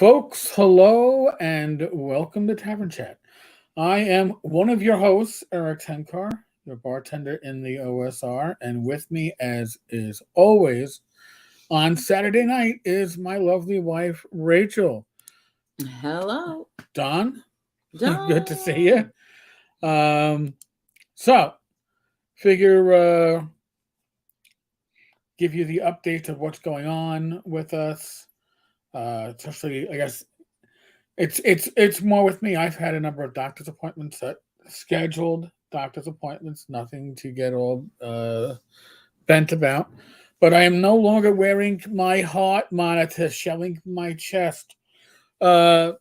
Folks, hello and welcome to Tavern Chat. I am one of your hosts, Rach Tenkar, your bartender in the OSR, and with me, as is always, on Saturday night is my lovely wife, Rachel. Hello, Don, good to see Dawn. you. So, figure give you the update of what's going on with us. Especially, I guess it's more with me. I've had a number of doctor's appointments that scheduled doctor's appointments, nothing to get all bent about. But I am no longer wearing my heart monitor shelling my chest. Uh,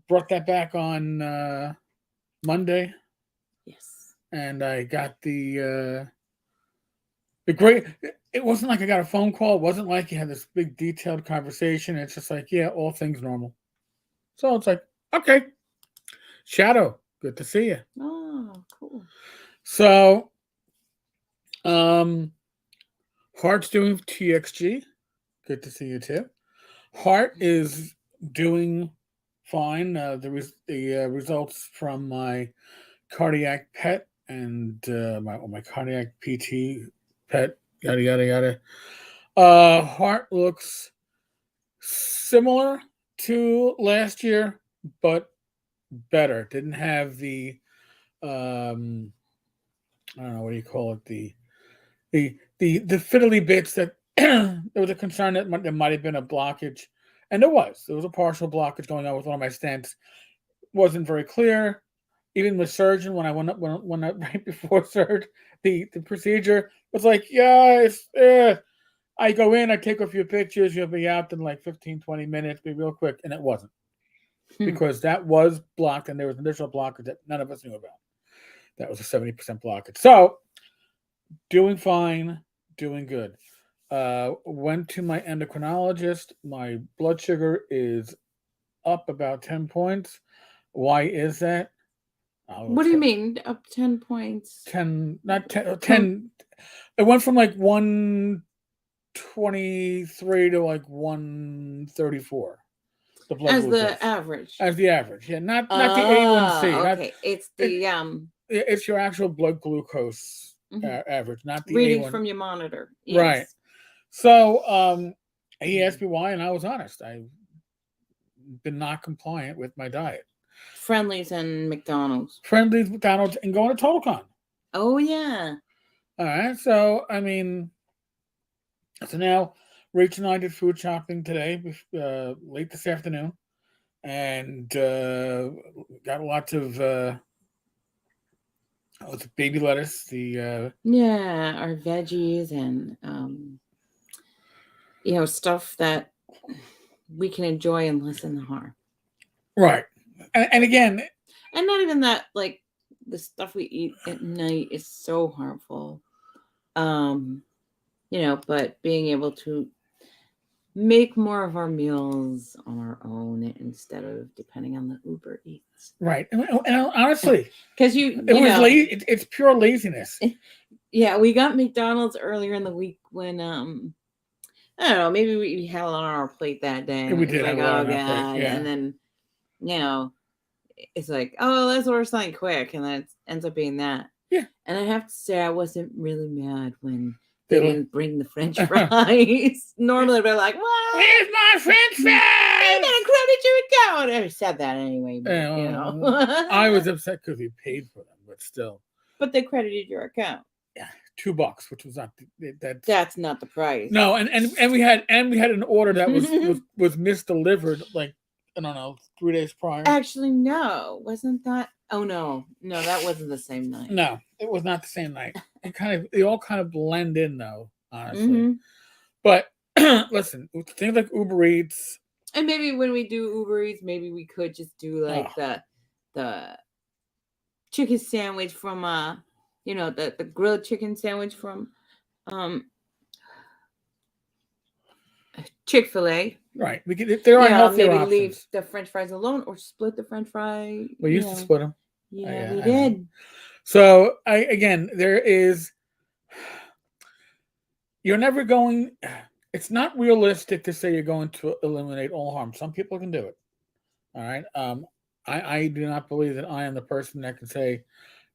Brought that back on Monday, Yes. and I got the great. It wasn't like I got a phone call. It wasn't like you had this big detailed conversation. It's just like, yeah, all things normal. So it's like, okay, Shadow, good to see you. Oh, cool. So, um, Heart's doing TXG. Good to see you too. Heart is doing fine. The results from my cardiac PET and my cardiac PT PET, yada yada yada. Heart looks similar to last year, but better. Didn't have the um, I don't know what do you call it, the fiddly bits that there was a concern that there might have been a blockage, and there was a partial blockage going on with one of my stents. Wasn't very clear. Even with surgeon, when I went up when I, right before surgery, the procedure was like, yeah, I go in, I take a few pictures, you'll be out in like 15, 20 minutes, be real quick, and it wasn't, because that was blocked and there was an additional blockage that none of us knew about. That was a 70% blockage. So doing fine, doing good. Went to my endocrinologist. My blood sugar is up about 10 points. Why is that? What do you mean? Up 10 points? 10, not 10, 10. It went from like 123 to like 134. The blood As glucose. the average. As the average. Yeah, not the A1C. Okay. It's the It's your actual blood glucose mhm. average, not the Reading A1. from your monitor. Yes. Right. So he asked me why, and I was honest. I've been not compliant with my diet. Friendlies and McDonald's. Friendlies, McDonald's, and going to TotalCon. Oh yeah. All right. So I mean, so now Rach and I did food shopping today, late this afternoon, and got lots of baby lettuce. Yeah, our veggies and stuff that we can enjoy and lessen the harm. Right. And again, And not even that, like the stuff we eat at night is so harmful. But being able to make more of our meals on our own instead of depending on the Uber Eats. right. And honestly, because it's pure laziness. Yeah, we got McDonald's earlier in the week when I don't know, maybe we had a lot on our plate that day. We did have a lot on our plate, yeah. And then it's like, oh, let's order something quick, and then it ends up being that. Yeah. And I have to say, I wasn't really mad when they didn't bring the French fries. Normally, they're like, "What? Where's my French fries? I'm gonna credit your account." I never said that anyway. But, I was upset because we paid for them, but still. But they credited your account. Yeah, $2, which was not that's not the price. No, and we had an order that was misdelivered, like, I don't know, 3 days prior. Actually, no, wasn't that? Oh no, that wasn't the same night. No, it was not the same night. They all kind of blend in, though, honestly. But listen, things like Uber Eats, and maybe when we do Uber Eats, maybe we could just do like the chicken sandwich from the grilled chicken sandwich from Chick-fil-A. Right. There are healthier maybe options. Leave the French fries alone or split the French fry. We used to split them. Yeah, we did. So there is. You're never going. it's not realistic to say you're going to eliminate all harm. Some people can do it. All right. I do not believe that I am the person that can say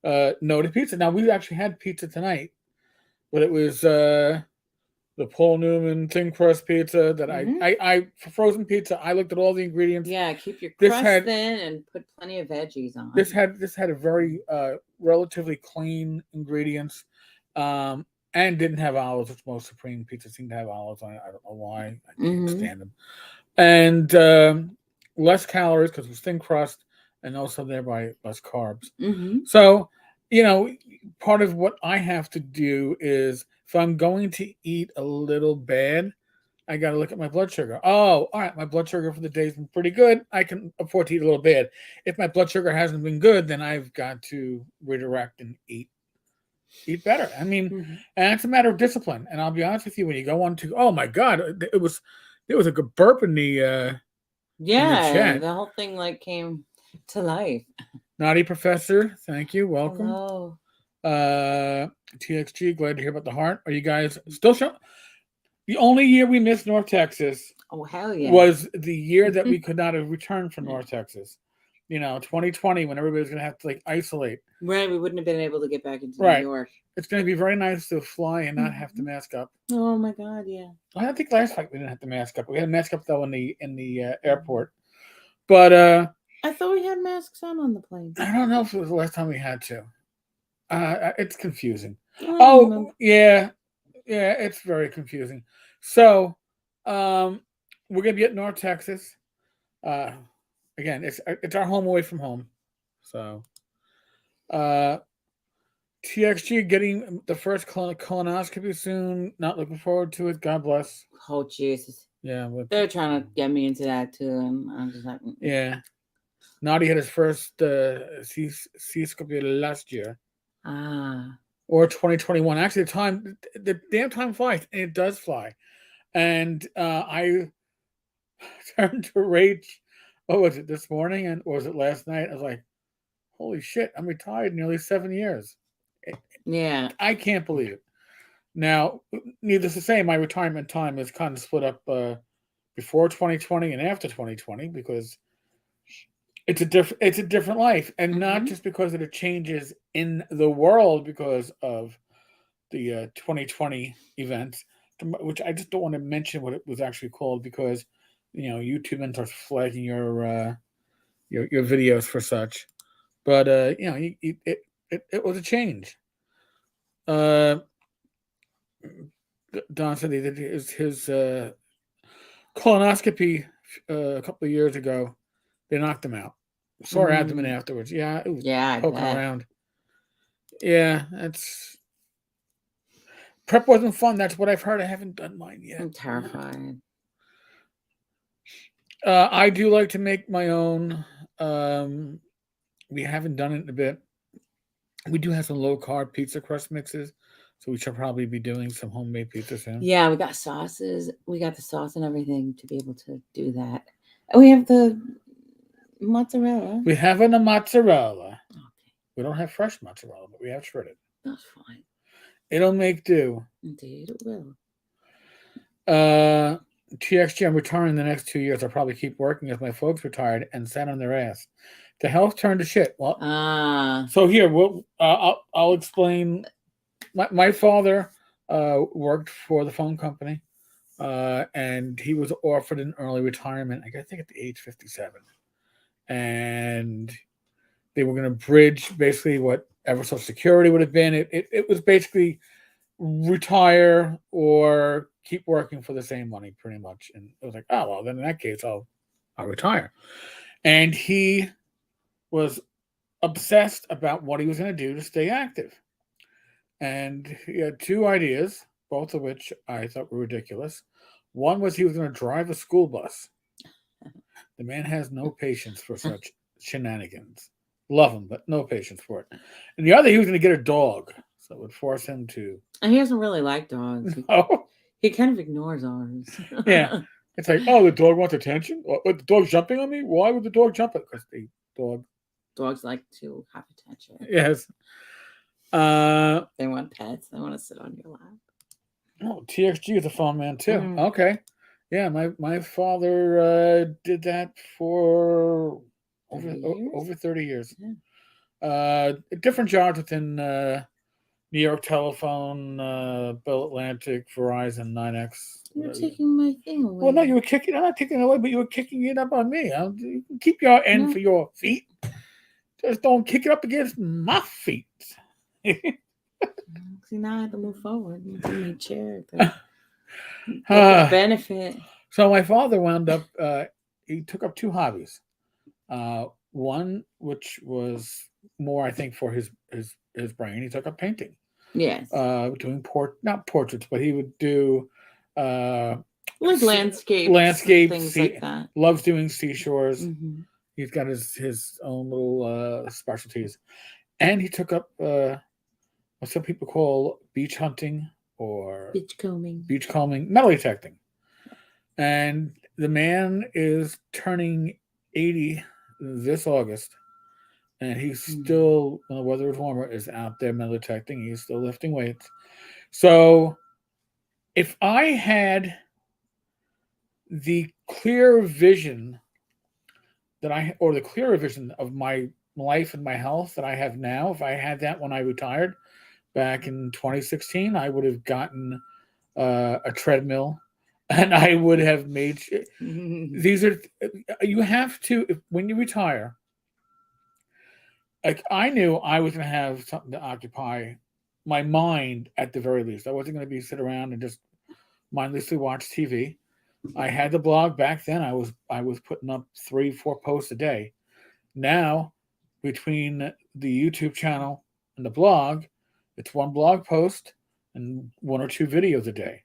no to pizza. Now we actually had pizza tonight, but it was the Paul Newman thin crust pizza that I for frozen pizza. I looked at all the ingredients. Yeah, keep your This crust had- thin and put plenty of veggies on. This had a very relatively clean ingredients, and didn't have olives, which most supreme pizzas seem to have olives on it. I don't know why. I can't stand them. And less calories because it was thin crust, and also thereby less carbs. So, part of what I have to do is if I'm going to eat a little bad, I got to look at my blood sugar. Oh, all right, my blood sugar for the day's been pretty good. I can afford to eat a little bad. If my blood sugar hasn't been good, then I've got to redirect and eat better. I mean, and it's a matter of discipline. And I'll be honest with you, when you go on to, oh my God, there was a good burp in the chat. The whole thing came to life. Naughty Professor, thank you, welcome. Hello. TXG, glad to hear about the heart. Are you guys still showing? The only year we missed North Texas, oh hell yeah, was the year that we could not have returned from North Texas. 2020, when everybody was going to have to isolate. Right, we wouldn't have been able to get back into New York. It's going to be very nice to fly and not have to mask up. Oh my God, yeah. I don't think last flight we didn't have to mask up. We had a mask up though in the airport. But I thought we had masks on the plane. I don't know if it was the last time we had to. It's confusing. Yeah, it's very confusing. So, we're gonna be at North Texas. Again, it's our home away from home. So, TXG getting the first colonoscopy soon. Not looking forward to it. God bless. Oh Jesus. Yeah, they're trying to get me into that too, and I'm just like, yeah. Naughty had his first colonoscopy last year. Or 2021. Actually, the damn time flies, and it does fly. And I turned to Rach. What was it this morning, or was it last night? I was like, "Holy shit! I'm retired nearly 7 years." Yeah, I can't believe it. Now, needless to say, my retirement time is kind of split up before 2020 and after 2020 because it's a different life, and not just because of the changes in the world because of the 2020 events, which I just don't want to mention what it was actually called because YouTube ends up flagging your videos for such. But it was a change. Don said he did his colonoscopy a couple of years ago. They knocked him out. Sore abdomen afterwards. Yeah, it was poking around. Yeah, that's prep wasn't fun. That's what I've heard. I haven't done mine yet. I'm terrified. I do like to make my own. We haven't done it in a bit. We do have some low carb pizza crust mixes, so we should probably be doing some homemade pizza soon. Yeah, we got sauces. We got the sauce and everything to be able to do that. And we have the mozzarella. We have a mozzarella. Okay. We don't have fresh mozzarella, but we have shredded. That's fine. It'll make do. Indeed, it will. TXG, I'm retiring the next 2 years. I'll probably keep working as my folks retired and sat on their ass. The health turned to shit. Well, so here, I'll explain. My father worked for the phone company, and he was offered an early retirement, I think at the age 57. And they were going to bridge basically whatever Social Security would have been. It was basically retire or keep working for the same money, pretty much. And it was like, oh, well, then in that case, I'll retire. And he was obsessed about what he was going to do to stay active. And he had two ideas, both of which I thought were ridiculous. One was he was going to drive a school bus. The man has no patience for such shenanigans. Love him, but no patience for it. And the other, he was going to get a dog. So it would force him to... And he doesn't really like dogs. No. He kind of ignores ours. Yeah. It's like, oh, the dog wants attention? The dog's jumping on me? Why would the dog jump? Because the dog... Dogs like to have attention. Yes. They want pets. They want to sit on your lap. Oh, TXG is a phone man too. Mm. Okay. Yeah, my father did that for 30 years? over 30 years. Yeah. Different jobs within New York Telephone, Bell Atlantic, Verizon, 9X. You're taking my thing away. Well, no, you were kicking. I'm not taking it away, but you were kicking it up on me. You can keep your end No. for your feet. Just don't kick it up against my feet. See, now I have to move forward. Move my chair. Get the benefit. So my father wound up. He took up two hobbies. One which was more, I think, for his brain. He took up painting. Yes. Doing not portraits, but he would do like landscapes, things like that. Loves doing seashores. Mm-hmm. He's got his own little specialties, and he took up what some people call beach hunting or beach combing, metal detecting. And the man is turning 80 this August, and he's still, when the weather is warmer, is out there metal detecting. He's still lifting weights. So if I had the clear vision or the clearer vision of my life and my health that I have now, if I had that when I retired back in 2016, I would have gotten a treadmill, and I would have made. These are you have to when you retire. Like I knew I was going to have something to occupy my mind at the very least. I wasn't going to be sit around and just mindlessly watch TV. I had the blog back then. I was putting up 3-4 posts a day. Now, between the YouTube channel and the blog, it's one blog post and 1 or 2 videos a day.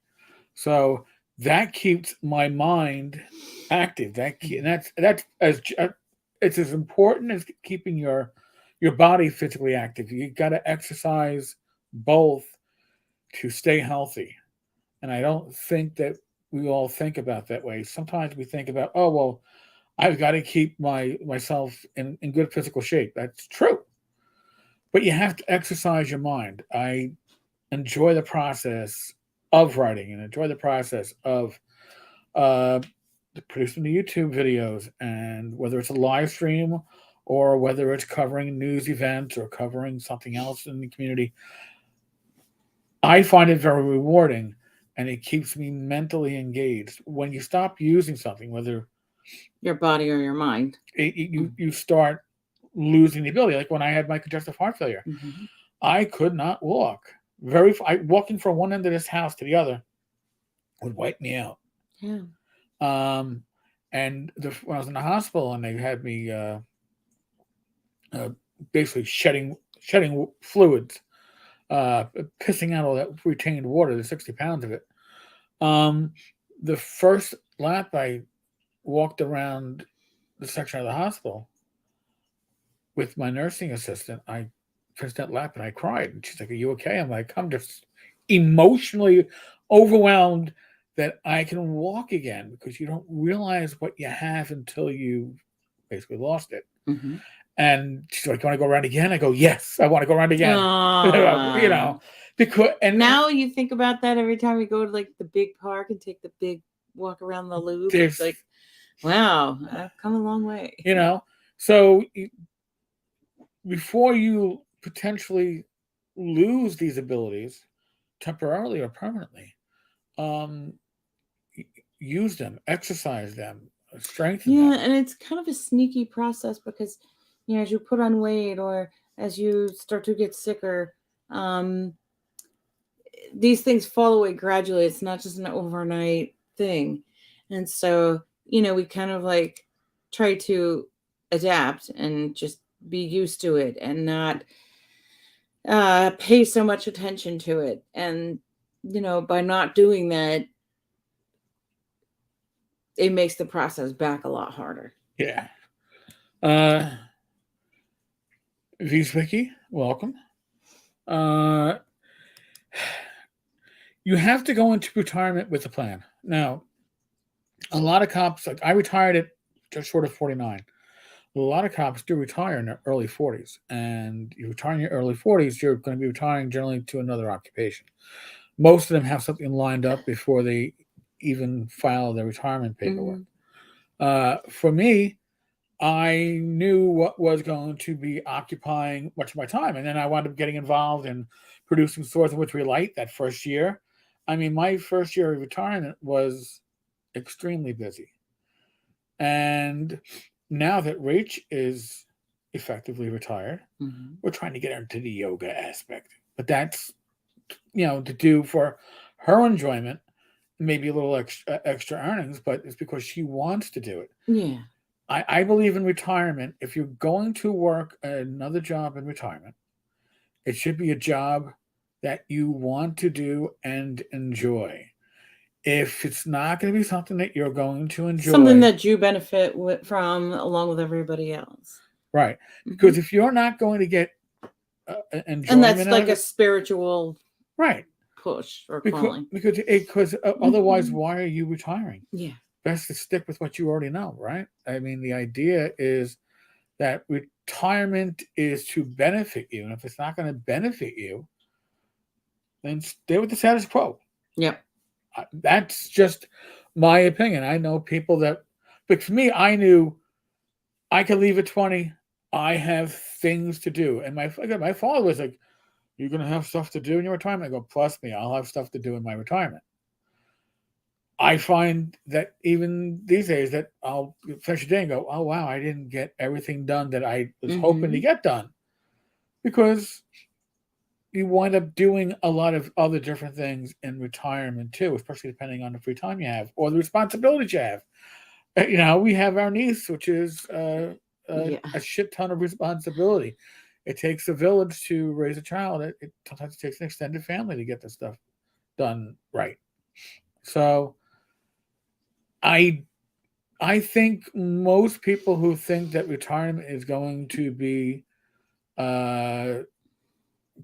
So that keeps my mind active. That's as it's as important as keeping your body physically active. You got to exercise both to stay healthy. And I don't think that we all think about that way. Sometimes we think about, oh well, I've got to keep myself in good physical shape. That's true. But you have to exercise your mind. I enjoy the process of writing and enjoy the process of uh, producing the YouTube videos, and whether it's a live stream or whether it's covering news events or covering something else in the community, I find it very rewarding, and it keeps me mentally engaged. When you stop using something, whether your body or your mind, you start losing the ability. Like when I had my congestive heart failure, I could not walk. Walking from one end of this house to the other would wipe me out. Yeah. And when I was in the hospital and they had me basically shedding fluids, pissing out all that retained water, the 60 pounds of it. The first lap I walked around the section of the hospital with my nursing assistant, I finished that lap and I cried. And she's like, "Are you okay?" I'm like, "I'm just emotionally overwhelmed that I can walk again," because you don't realize what you have until you basically lost it. And she's like, "You want to go around again?" I go, "Yes, I want to go around again." You know, because now you think about that every time we go to like the big park and take the big walk around the loop. It's like, wow, I've come a long way. You know, so before you potentially lose these abilities temporarily or permanently, use them, exercise them, strengthen them. Yeah, and it's kind of a sneaky process because, you know, as you put on weight or as you start to get sicker, these things fall away gradually. It's not just an overnight thing. And so, you know, we kind of like try to adapt and just be used to it and not pay so much attention to it. And, you know, by not doing that, it makes the process back a lot harder. Yeah. Vicky, welcome. You have to go into retirement with a plan. Now, a lot of cops, like I retired at just short of 49. A lot of cops do retire in their early 40s. And you retire in your early 40s, you're going to be retiring generally to another occupation. Most of them have something lined up before they even file their retirement paperwork. Mhm. For me, I knew what was going to be occupying much of my time. And then I wound up getting involved in producing Swords in Which We Light that first year. I mean, my first year of retirement was extremely busy. And now that Rach is effectively retired, Mhm. we're trying to get her into the yoga aspect. But that's, to do for her enjoyment, maybe a little extra earnings, but it's because she wants to do it. Yeah. I believe in retirement. If you're going to work another job in retirement, it should be a job that you want to do and enjoy. If it's not going to be something that you're going to Something enjoy, that you benefit from along with everybody else. right? Mhm. Because if you're not going to get And that's enjoyment out like of a it, spiritual right? push or Because calling. otherwise, Mhm. why are you retiring? Yeah. Best to stick with what you already know, right? I mean, the idea is that retirement is to benefit you, and if it's not going to benefit you, then stay with the status quo. Yep. That's just my opinion. I know people that, but for me, I knew I could leave at 20. I have things to do, and my father was like, "You're going to have stuff to do in your retirement." I go, "Plus me, I'll have stuff to do in my retirement." I find that even these days that I'll finish a day and go, "Oh wow, I didn't get everything done that I was hoping to Mhm. get done," because you wind up doing a lot of other different things in retirement too, especially depending on the free time you have or the responsibilities you have. We have our niece, which is Yeah. a shit ton of responsibility. It takes a village to raise a child. It sometimes it takes an extended family to get this stuff done right. So I I think most people who think that retirement is going to be uh,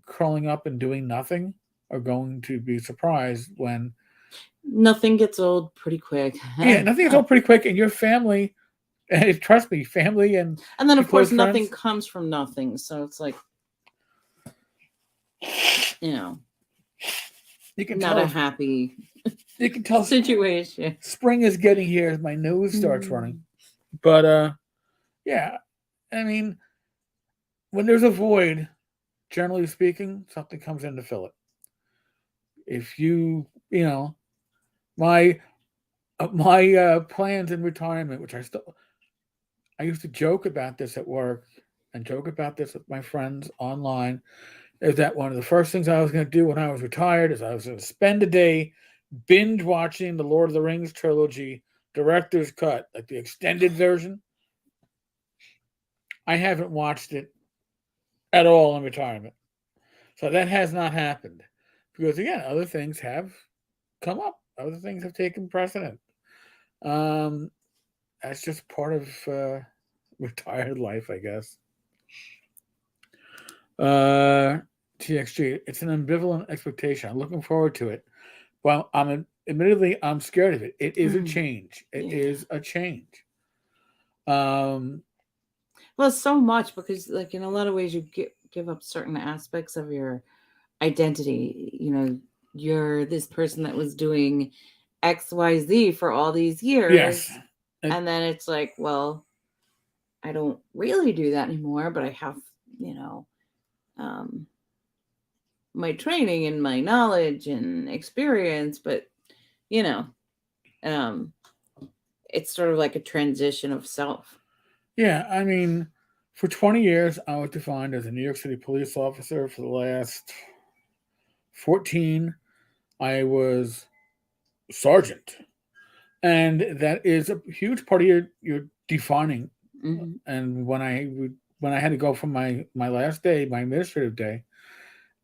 curling up and doing nothing are going to be surprised when, Nothing gets old pretty quick. yeah, nothing is all pretty quick, and your family, and trust me, family and And then, your of course, close nothing friends, comes from nothing. So it's like, you know, you can not a tell. happy You can tell situation. spring is getting here as my nose starts running. Mm. But yeah, I mean, when there's a void, generally speaking, something comes in to fill it. If my plans in retirement, which I used to joke about this at work and joke about this with my friends online, is that one of the first things I was going to do when I was retired is I was going to spend a day binge watching the Lord of the Rings trilogy director's cut, like the extended version. I haven't watched it at all in retirement. So that has not happened. Because again, other things have come up. Other things have taken precedent. Um, that's just part of retired life, I guess. Uh, TXG, it's an ambivalent expectation. I'm looking forward to it. Well, admittedly I'm scared of it. It is a Mm. change. It Yeah. is a change. Um, Well, so much because, like, in a lot of ways, you give up certain aspects of your identity. You're this person that was doing XYZ for all these yes, years. and And then it's like, well, I don't really do that anymore, but I have, you know, um, my training and my knowledge and experience. But, you know, um, it's sort of like a transition of self. yeah, I mean, for 20 years I was defined as a New York City police officer. For the last 14, I was sergeant, and that is a huge part of your defining. Hmm. And when I had to go from my last day, my administrative day,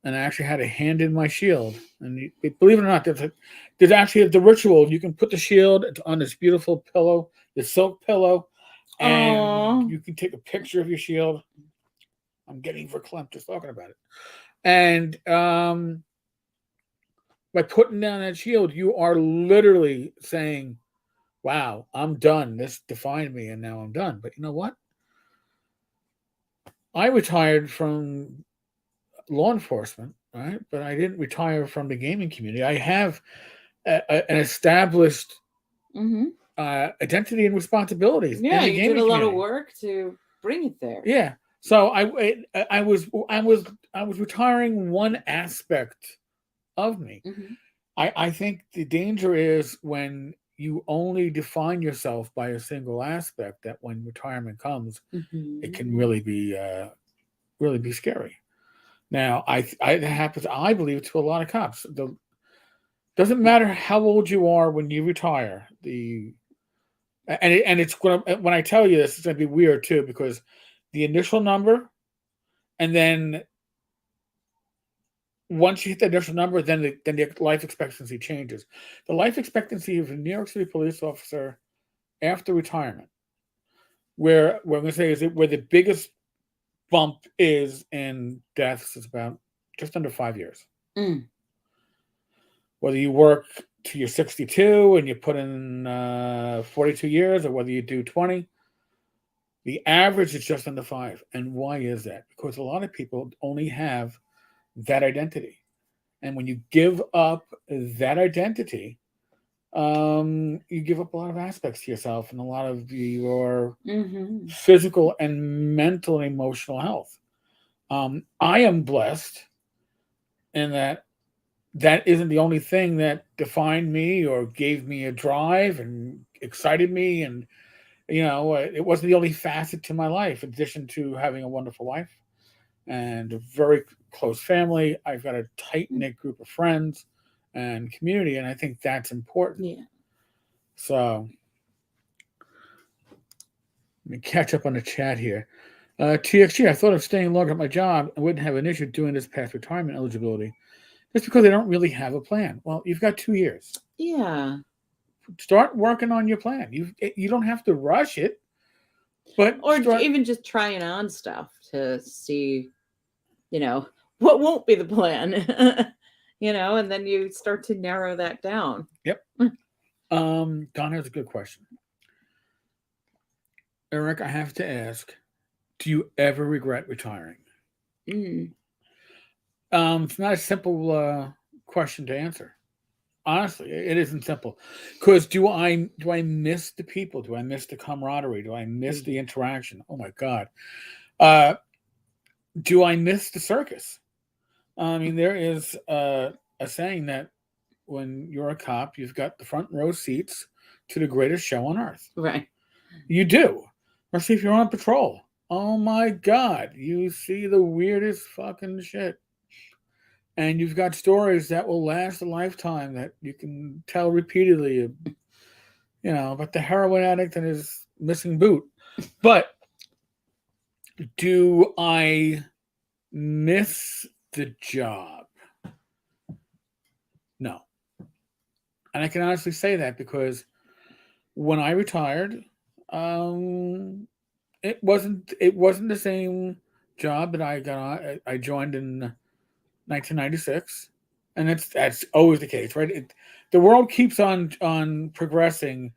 and I actually had to hand in my shield. And believe it or not, there's actually the ritual. You can put the shield on this beautiful pillow, the silk pillow, and Oh, you can take a picture of your shield. I'm getting verklempt just talking about it. And by putting down that shield, you are literally saying, "Wow, I'm done. This defined me, and now I'm done." But you know what? I retired from law enforcement right? But I didn't retire from the gaming community. I have an established Mm-hmm. identity and responsibilities in Yeah, the you did gaming a lot of community. work to bring it there. Yeah. So I was retiring one aspect of me. Mm-hmm. I think the danger is when you only define yourself by a single aspect. That when retirement comes, it can Mm-hmm. really be scary. Now, that happens. I believe to a lot of cops. Doesn't matter how old you are when you retire. It's when I tell you this, it's gonna be weird too because the initial number, and then once you hit the initial number, then the life expectancy changes. The life expectancy of a New York City police officer after retirement, where I'm going to say is it where the biggest bump is in deaths is about just under 5 years. Mm. Whether you work to your 62 and you put in 42 years, or whether you do 20, the average is just under 5. And why is that? Because a lot of people only have that identity. And when you give up that identity, you give up a lot of aspects to yourself and a lot of your Mm-hmm. physical and mental and emotional health. I am blessed in that isn't the only thing that defined me or gave me a drive and excited me. And, it wasn't the only facet to my life, in addition to having a wonderful wife and a very close family. I've got a tight knit group of friends and community, and I think that's important. Yeah. So let me catch up on the chat here. TXG, I thought of staying longer at my job and wouldn't have an issue doing this past retirement eligibility. Just because I don't really have a plan. Well, you've got 2 years. Yeah. Start working on your plan. You don't have to rush it, but Or start. even just trying on stuff to see, what won't be the plan, and then you start to narrow that down. Yep. Don has a good question. Eric, I have to ask, do you ever regret retiring? Mm. It's not a simple question to answer. Honestly, it isn't simple. Because do I miss the people? Do I miss the camaraderie? Do I miss the interaction? Oh my god. Uh, do I miss the circus? I mean, there is a saying that when you're a cop, you've got the front row seats to the greatest show on earth. Right. You do. Especially if you're on patrol. Oh my god, you see the weirdest fucking shit. And you've got stories that will last a lifetime that you can tell repeatedly, about the heroin addict and his missing boot. But do I miss the job? No. And I can honestly say that because when I retired, um, it wasn't the same job that I joined in 1996, and that's always the case, right? The world keeps on progressing.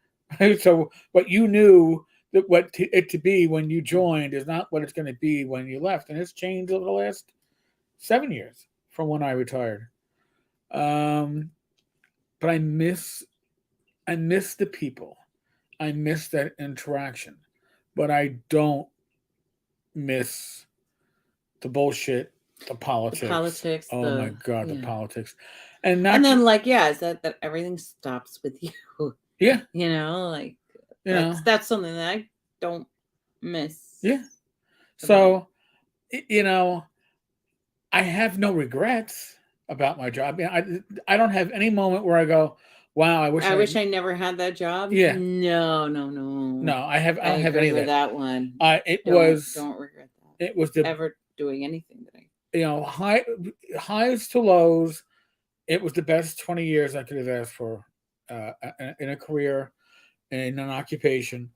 So what you knew that it to be when you joined is not what it's going to be when you left, and it's changed over the last 7 years from when I retired. Um, but I miss the people. I miss that interaction, but I don't miss the bullshit, the The politics. politics, Oh my god, the yeah. politics, and And not then is that everything stops with you. yeah, That's something that I don't miss. yeah. So I have no regrets about my job. I don't have any moment where I go, wow, I wish I never had that job. Yeah. No. No, I don't have agree any of with that. that one. Don't regret that. it was the Ever doing anything that highs to lows. It was the best 20 years I could have asked for in a career, in an occupation.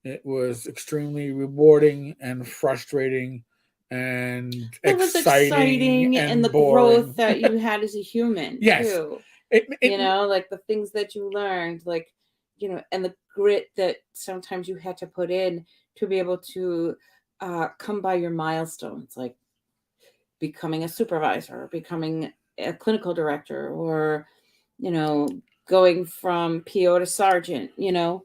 It was extremely rewarding and frustrating and it was exciting and the boring. growth that you had as a human Yes. too. It, The things that you learned, and the grit that sometimes you had to put in to be able to come by your milestones. becoming a supervisor, or becoming a clinical director, or, you know, going from PO to sergeant, you know.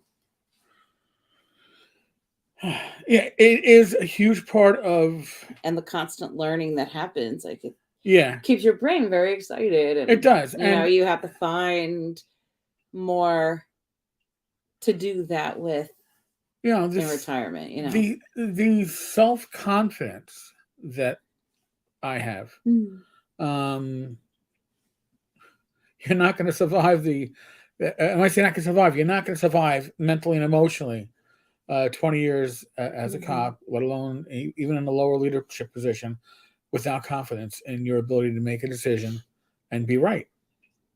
Yeah, it is a huge part of. And the constant learning that happens, like, it Yeah, keeps your brain very excited, it and, does, you know, and you have to find more to do that with in this retirement, you know. the self confidence that I have. Mm. Um, you're not going to survive the. When I say not going to survive, you're not going to survive mentally and emotionally 20 years as a Mhm. cop, let alone even in a lower leadership position, without confidence in your ability to make a decision and be right,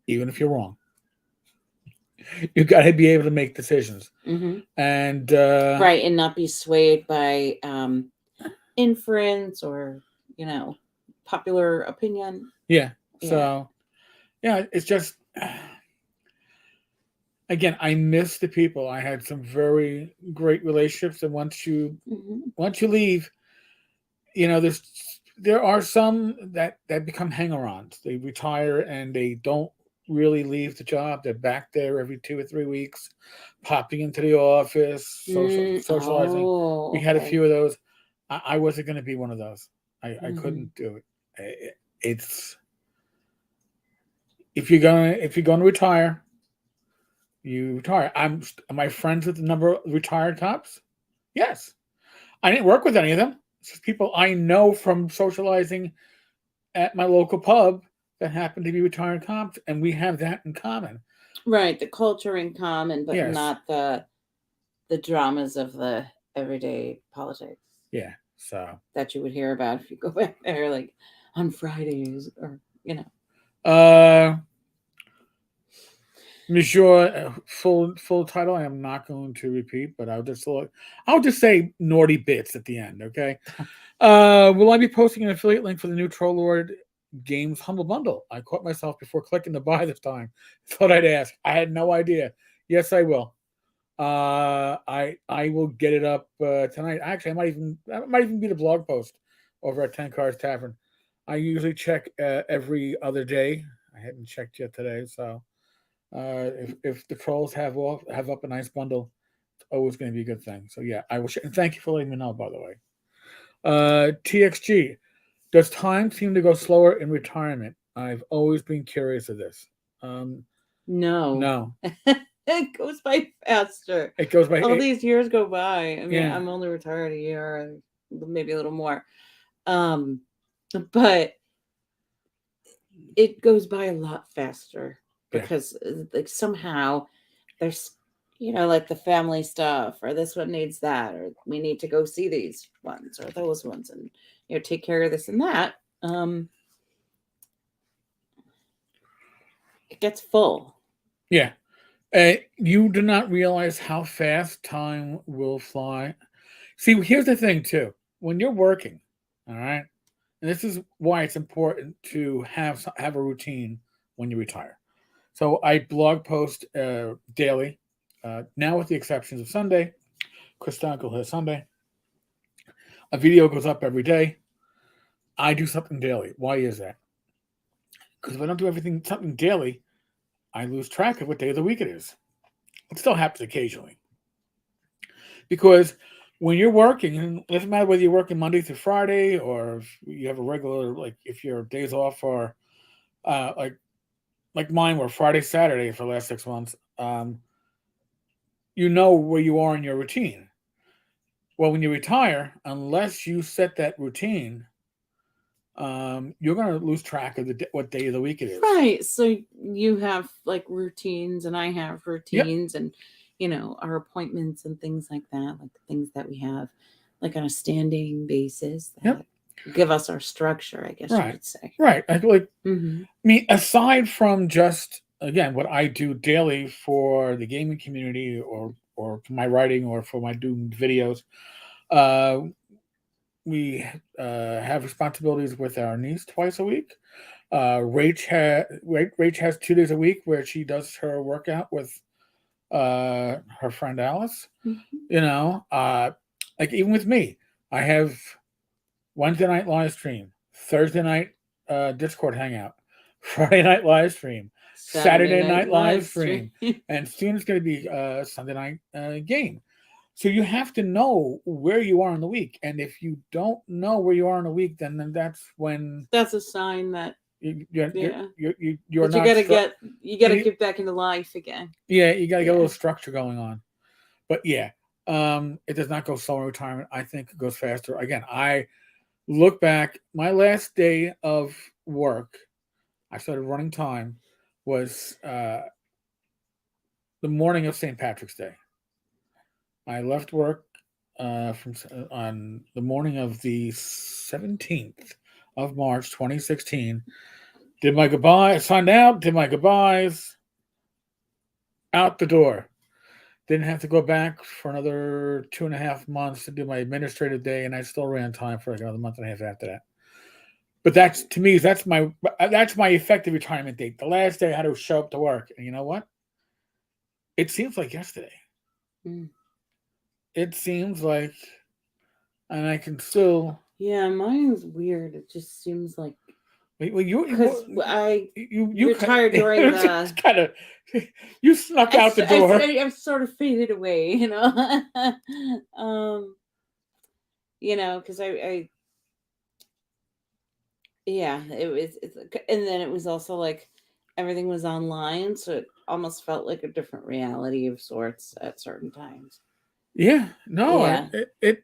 even if you're wrong. You got to be able to make decisions. Mhm. And Right, and not be swayed by inference, or, you know, popular opinion. yeah, Yeah. so yeah, it's just again, I miss the people. I had some very great relationships, and Mhm. once you leave, there are some that become hanger-ons. They retire and they don't really leave the job. They're back there every 2 or 3 weeks, popping into the office, socializing. We Oh, had a okay. few of those. I wasn't going to be one of those. I couldn't Mhm. do it. It's if you're gonna retire, you retire. Am I friends with the number of retired cops? Yes. I didn't work with any of them. It's just people I know from socializing at my local pub that happen to be retired cops, and we have that in common. Right, the culture in common, but Yes. not the dramas of the everyday politics Yeah. So, that you would hear about if you go back there, like on Fridays, or, you know. uh, Monsieur, full title. I am not going to repeat, but I'll just say naughty bits at the end. Okay. Will I be posting an affiliate link for the new Troll Lord Games Humble Bundle? I caught myself before clicking to buy this time. Thought I'd ask. I had no idea. Yes, I will. I will get it up tonight. Actually, I might even be the blog post over at Tenkar's Tavern. I usually check every other day. I hadn't checked yet today, so if the trolls have up a nice bundle, it's always going to be a good thing. So yeah, I will. And thank you for letting me know. By the way, TXG. Does time seem to go slower in retirement? I've always been curious of this. Um, No. no, It goes by faster. it goes by. All these years go by. I mean, Yeah, I'm only retired a year, maybe a little more. Um, but it goes by a lot faster, yeah, because, like, somehow there's, you know, like the family stuff, or this one needs that, or we need to go see these ones or those ones, and, you know, take care of this and that. Um, it gets full. yeah. You do not realize how fast time will fly. See, here's the thing too. When you're working, all right, and this is why it's important to have a routine when you retire. So I blog post daily, now with the exceptions of Sunday. Chris Dunkel has Sunday. A video goes up every day. I do something daily. Why is that? Because if I don't do something daily, I lose track of what day of the week it is. It still happens occasionally. Because when you're working, and it doesn't matter whether you're working Monday through Friday or if you have a regular, like if your days off are uh, like like mine were Friday, Saturday for the last 6 months, you know where you are in your routine. Well, when you retire, unless you set that routine, you're going to lose track of what day of the week it is. Right. So you have like routines, and I have Yep. routines, and, you know, our appointments and things like that, like things that we have like on a standing basis Yep. that give us our structure, I guess you Right. could say. Right. Mm-hmm. I mean, aside from just again what I do daily for the gaming community, or for my writing, or for my doing videos, uh, we have responsibilities with our niece twice a week. Rach has 2 days a week where she does her workout with her friend Alice. Mm-hmm. You know, like even with me, I have Wednesday night live stream, Thursday night Discord hangout, Friday night live stream, Saturday night live stream, and soon it's going to be Sunday night game. So you have to know where you are in the week, and if you don't know where you are in the week, then that's when that's a sign that you're but not. You gotta get back into life again. Yeah, you got to get a little structure going on. But yeah, it does not go slow in retirement. I think it goes faster. Again, I look back. My last day of work, I started running time, was the morning of St. Patrick's Day. I left work on the morning of the 17th of March, 2016. Did my goodbyes, signed out, did my goodbyes, out the door. Didn't have to go back for another 2.5 months to do my administrative day, and I still ran time for like another month and a half after that. But that's, to me, that's my effective retirement date. The last day I had to show up to work, and you know what? It seems like yesterday. Mm. It seems like, and I can still. Yeah, mine's weird. It just seems like. Well, you retired during the kind of you snuck out the door. I've sort of faded away, because I yeah, and then it was also like everything was online, so it almost felt like a different reality of sorts at certain times. Yeah, no, Yeah. It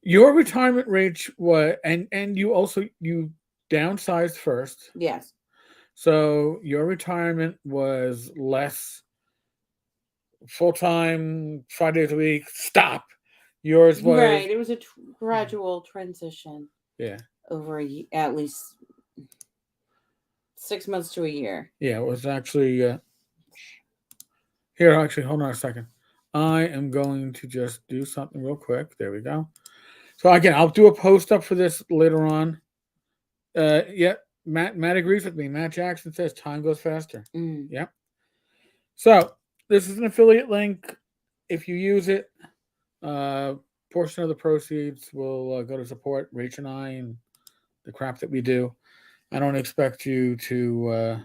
your retirement range was, and you downsized first. Yes. So your retirement was less full-time, 5 days a week. Stop. Yours was right. It was a gradual transition. Yeah. Over at least 6 months to a year. Yeah, it was actually here. Actually, hold on a second. I am going to just do something real quick. There we go. So again, I'll do a post up for this later on. Yeah, Matt agrees with me. Matt Jackson says time goes faster. Mm. Yeah. So this is an affiliate link. If you use it, portion of the proceeds will go to support Rach and I and the crap that we do. I don't expect you to.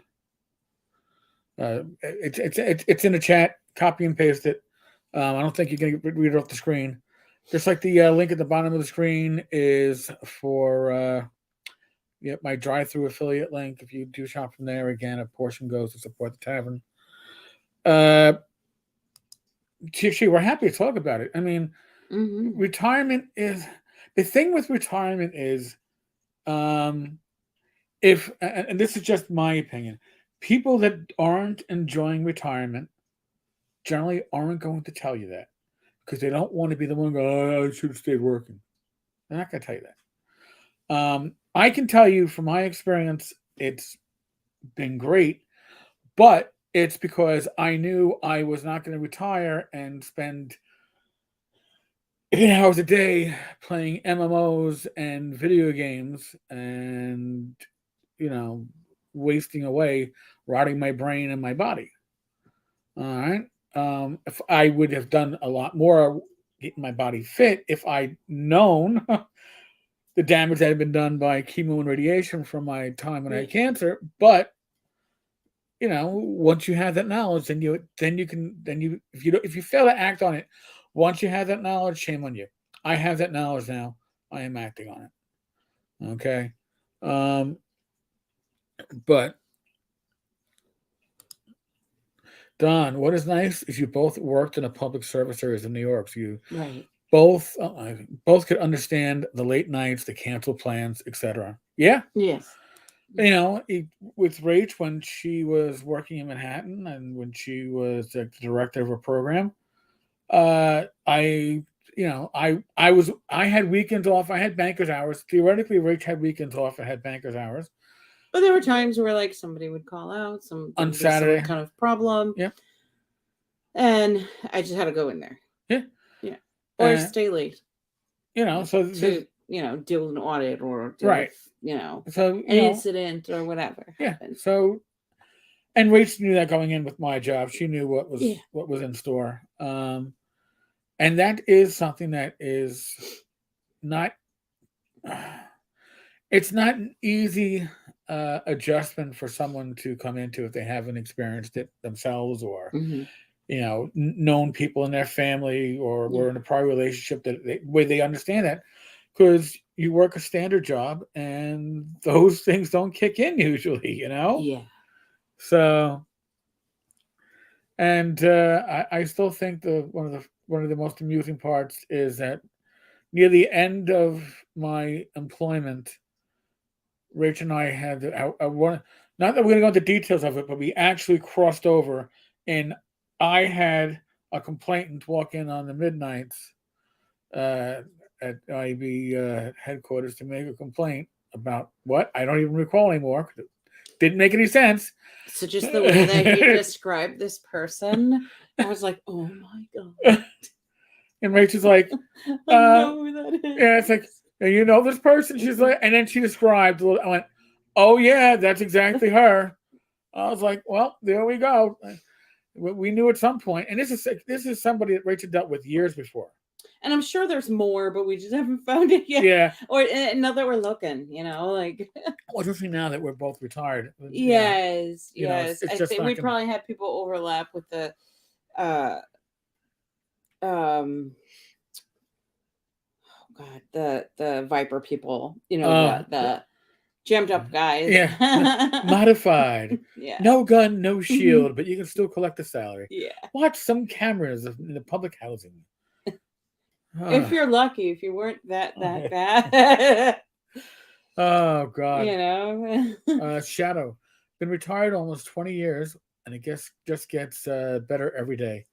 It's in the chat. Copy and paste it. I don't think you can read it off the screen. Just like the link at the bottom of the screen is for my drive-through affiliate link. If you do shop from there, again, a portion goes to support the tavern. We're happy to talk about it. I mean, retirement is the thing with retirement is, if and this is just my opinion, people that aren't enjoying retirement generally aren't going to tell you that because they don't want to be the one going, "Oh, I should have stayed working." They're not going to tell you that. I can tell you from my experience, it's been great, but it's because I knew I was not going to retire and spend 8 hours a day playing MMOs and video games and, wasting away, rotting my brain and my body. All right. If I would have done a lot more getting my body fit if I'd known the damage that had been done by chemo and radiation from my time when I had cancer. But once you have that knowledge, then you if you fail to act on it, once you have that knowledge, shame on you. I have that knowledge now. I am acting on it. Okay. But Don, what is nice is you both worked in a public service areas in New York. So you both could understand the late nights, the canceled plans, etc. Yeah. Yes. With Rach when she was working in Manhattan and when she was the director of a program, I had weekends off. I had banker's hours. Theoretically, Rach had weekends off. I had banker's hours. But there were times where like somebody would call out on Saturday, some kind of problem. Yeah. And I just had to go in there. Yeah. Yeah. Or stay late. So to deal with an audit or right. With, an incident or whatever. Yeah. Happened. So, and Rach knew that going in with my job. She knew what was in store. And that is something that is not. it's not an easy adjustment for someone to come into if they haven't experienced it themselves, or Hmm. known people in their family, or Yeah. were in a prior relationship where they understand that, because you work a standard job and those things don't kick in usually. Yeah. So, and I still think one of the most amusing parts is that near the end of my employment, Rach and I had one. Not that we're going to go into details of it, but we actually crossed over, and I had a complainant walk in on the midnights uh, at IB headquarters to make a complaint about what I don't even recall anymore. 'Cause it didn't make any sense. So just the way that he described this person, I was like, oh my God. And Rachel's like, I know who that yeah, it's like, is. you know this person? She's like, and then she described. I went, oh yeah, that's exactly her. I was like, well, there we go. We knew at some point, and this is somebody that Rachel dealt with years before. And I'm sure there's more, but we just haven't found it yet. Yeah. Or now that we're looking, like. Well, especially now that we're both retired. Yes, It's I just think not we gonna. probably had people overlap with the, uh, um, oh God, the Viper people. The jammed up guys. Yeah, modified. Yeah. No gun, no shield, but you can still collect a salary. Yeah. Watch some cameras in the public housing. If you're lucky, if you weren't that bad. Oh God. Shadow. Been retired almost 20 years, and I guess just gets better every day.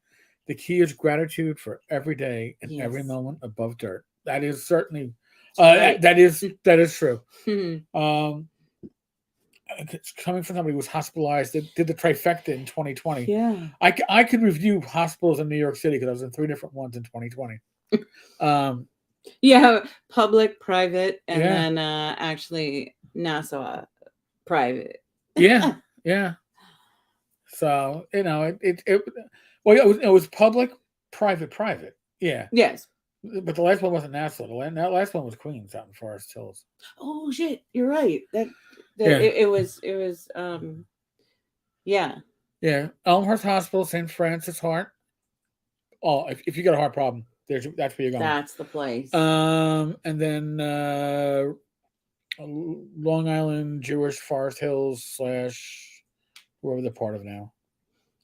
The key is gratitude for every day and every Yes. moment above dirt. That is certainly right. that is true. Mhm. It's coming from somebody who was hospitalized, did the trifecta in 2020. Yeah. I could review hospitals in New York City because I was in 3 different ones in 2020. Yeah, public, private, and Yeah. then actually Nassau private. Yeah, yeah. So it was public, private. Yeah, Yes. but the last one wasn't Nassau. The last one was Queens out in Forest Hills. Oh shit, you're right. That Yeah. it was yeah. Yeah, Elmhurst Hospital, St. Francis Heart. Oh, if you got a heart problem, that's where you're going. That's the place. And then Long Island Jewish Forest Hills / wherever they're part of now.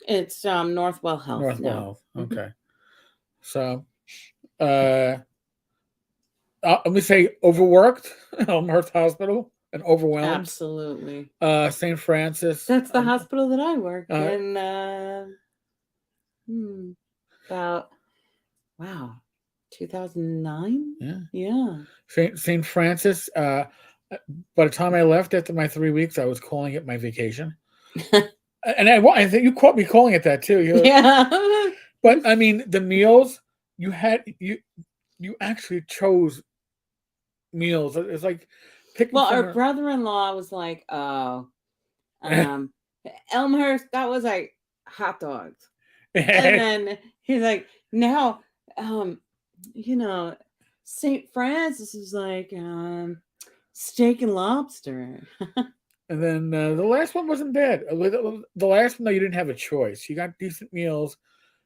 It's Northwell Health. Northwell Health. Okay. So let me say overworked, Elmhurst Hospital, and overwhelmed. Absolutely. St. Francis. That's the hospital that I worked in. About 2009. Yeah. St. Francis. By the time I left after my 3 weeks, I was calling it my vacation. And I think you caught me calling it that too. Yeah. But I mean, the meals you actually chose meals. It's like picking. Well, our brother-in-law was like, "Oh, Elmhurst, that was like hot dogs," and then he's like, "Now, St. Francis is like steak and lobster." And then the last one wasn't bad. The last one, though, you didn't have a choice. You got decent meals,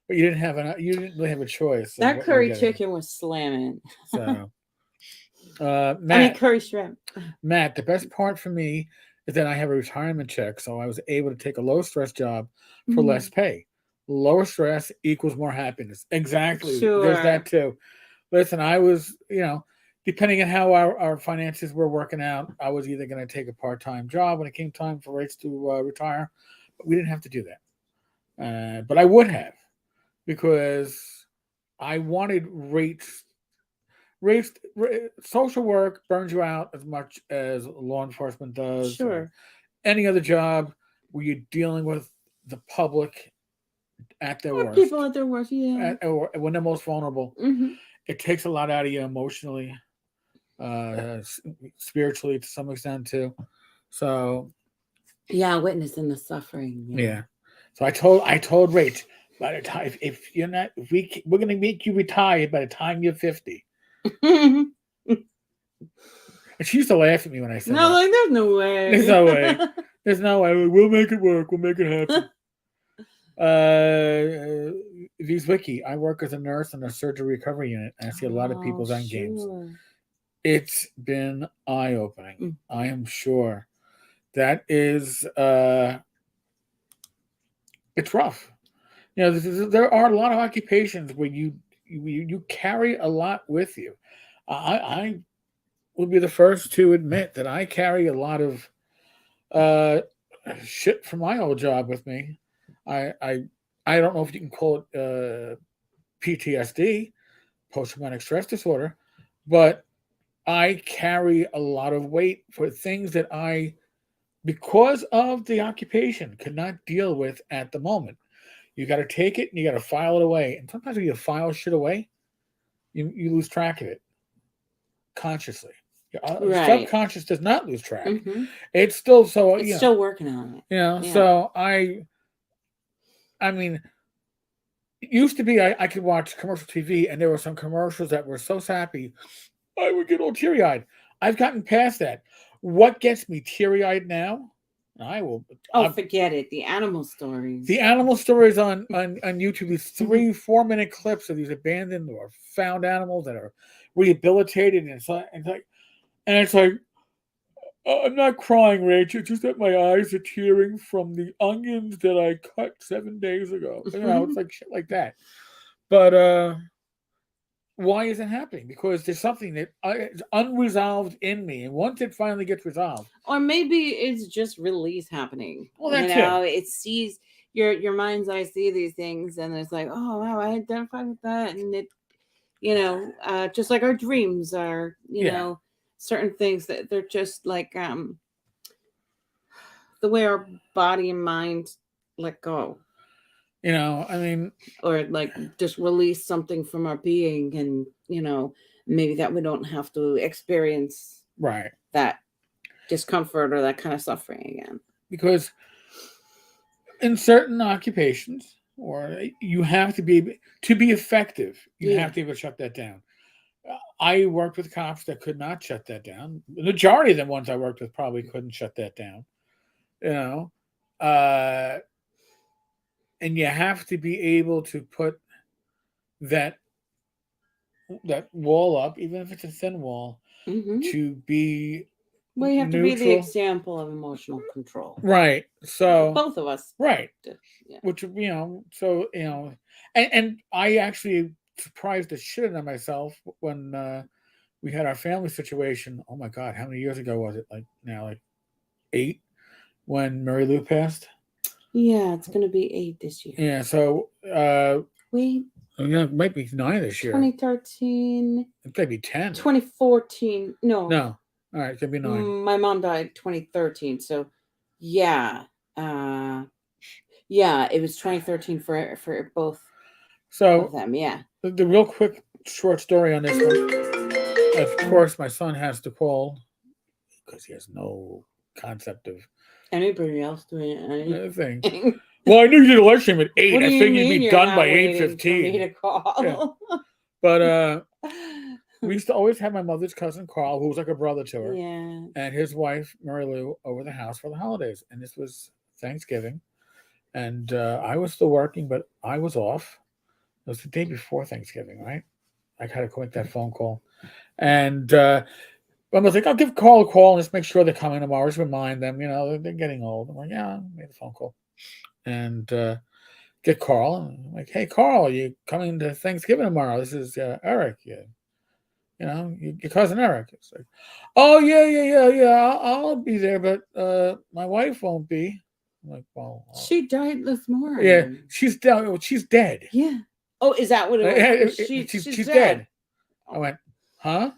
but you didn't really have a choice. That curry chicken was slamming. So, Matt, curry shrimp. Matt, the best part for me is that I have a retirement check, so I was able to take a low stress job for less pay. Lower stress equals more happiness. Exactly. Sure. There's that too. Listen, I was, depending on how our finances were working out, I was either going to take a part-time job when it came time for Rach to retire, but we didn't have to do that. But I would have, because I wanted Rach's social work burns you out as much as law enforcement does. Sure. Any other job where you're dealing with the public at their worst. People at their worst, yeah. Or when they're most vulnerable. Mm-hmm. It takes a lot out of you emotionally, spiritually to some extent too. So, yeah, witnessing the suffering. Yeah. So I told Rach, by the time we're going to make you retired by the time you're 50. And And she used to laugh at me when I said No, that. like there's no way. There's no way. There's no way. We'll make it work. We'll make it happen. V's Wiki. I work as a nurse in a surgery recovery unit. And I see a lot of people's end games. It's been eye opening. I am sure. That is, it's rough. You know, there are a lot of occupations where you carry a lot with you. I will be the first to admit that I carry a lot of shit from my old job with me. I don't know if you can call it PTSD, post traumatic stress disorder, but I carry a lot of weight for things that I, because of the occupation, could not deal with at the moment. You got to take it and you got to file it away. And sometimes when you file shit away, you lose track of it consciously. Right. Subconscious does not lose track. It's still so. It's still working on it. You know, so I mean, it used to be I could watch commercial TV and there were some commercials that were so sappy, I would get all teary eyed. I've gotten past that. What gets me teary eyed now? I will. Forget it. The animal stories. The animal stories on YouTube. These 3-4 minute clips of these abandoned or found animals that are rehabilitated, and it's like, I'm not crying, Rach. It's just that my eyes are tearing from the onions that I cut 7 days ago. You know, it's like shit like that. But why is it happening? Because there's something that is unresolved in me, and once it finally gets resolved, or maybe it's just release happening. Well, that's it. It sees your mind's eye see these things, and it's like, oh wow, I identify with that, and it, just like our dreams are, you know, certain things that they're just like the way our body and mind let go. You know, I mean, or like just release something from our being, and maybe that we don't have to experience that discomfort or that kind of suffering again. Because in certain occupations, or you have to be effective, you have to be able to shut that down. I worked with cops that could not shut that down. The majority of the ones I worked with probably couldn't shut that down. You know, and you have to be able to put that wall up, even if it's a thin wall, to be well, you have neutral. To be the example of emotional control, right? So both of us, right? Which so and I actually surprised the shit out of myself when we had our family situation. Oh my God, how many years ago was it? Like 8, when Mary Lou passed. Yeah, it's going to be 8 this year. Yeah, so wait. Yeah, it might be 9 this year. 2013. It could be 10. 2014. No. All right, it could be 9. My mom died 2013. So, yeah. It was 2013 for both of them. Yeah. The real quick short story on this one. Of course, my son has to call because he has no concept of anybody else doing anything. Well, I knew you did a live stream at 8. I figured you'd be done by 8:15. To call. Yeah. But we used to always have my mother's cousin Carl, who was like a brother to her, and his wife Mary Lou over the house for the holidays. And this was Thanksgiving, and I was still working, but I was off. It was the day before Thanksgiving, right? I had to make that phone call, and I was like, I'll give Carl a call and just make sure they're coming tomorrow. Just remind them, they're getting old. I'm like, yeah, I made a phone call. And get Carl. I'm like, hey, Carl, you coming to Thanksgiving tomorrow? This is Eric. Your cousin Eric. It's like, oh, yeah. I'll be there, but my wife won't be. I'm like, well. She died this morning. Yeah, she's dead. She's dead. Yeah. Oh, is that what it was? She's dead. I went, huh?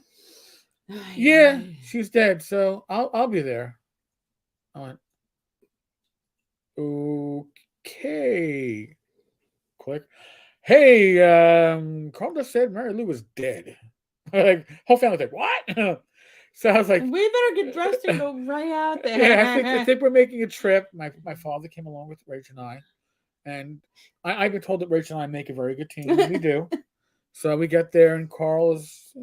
Yeah, she's dead. So I'll be there. I went, okay. Click. Hey, Carl just said Mary Lou was dead. Like, whole family's like, what? So I was like, we better get dressed and go right out there. Yeah, I think we're making a trip. My father came along with Rach and I. And I've been told that Rach and I make a very good team. We do. So we get there, and Carl is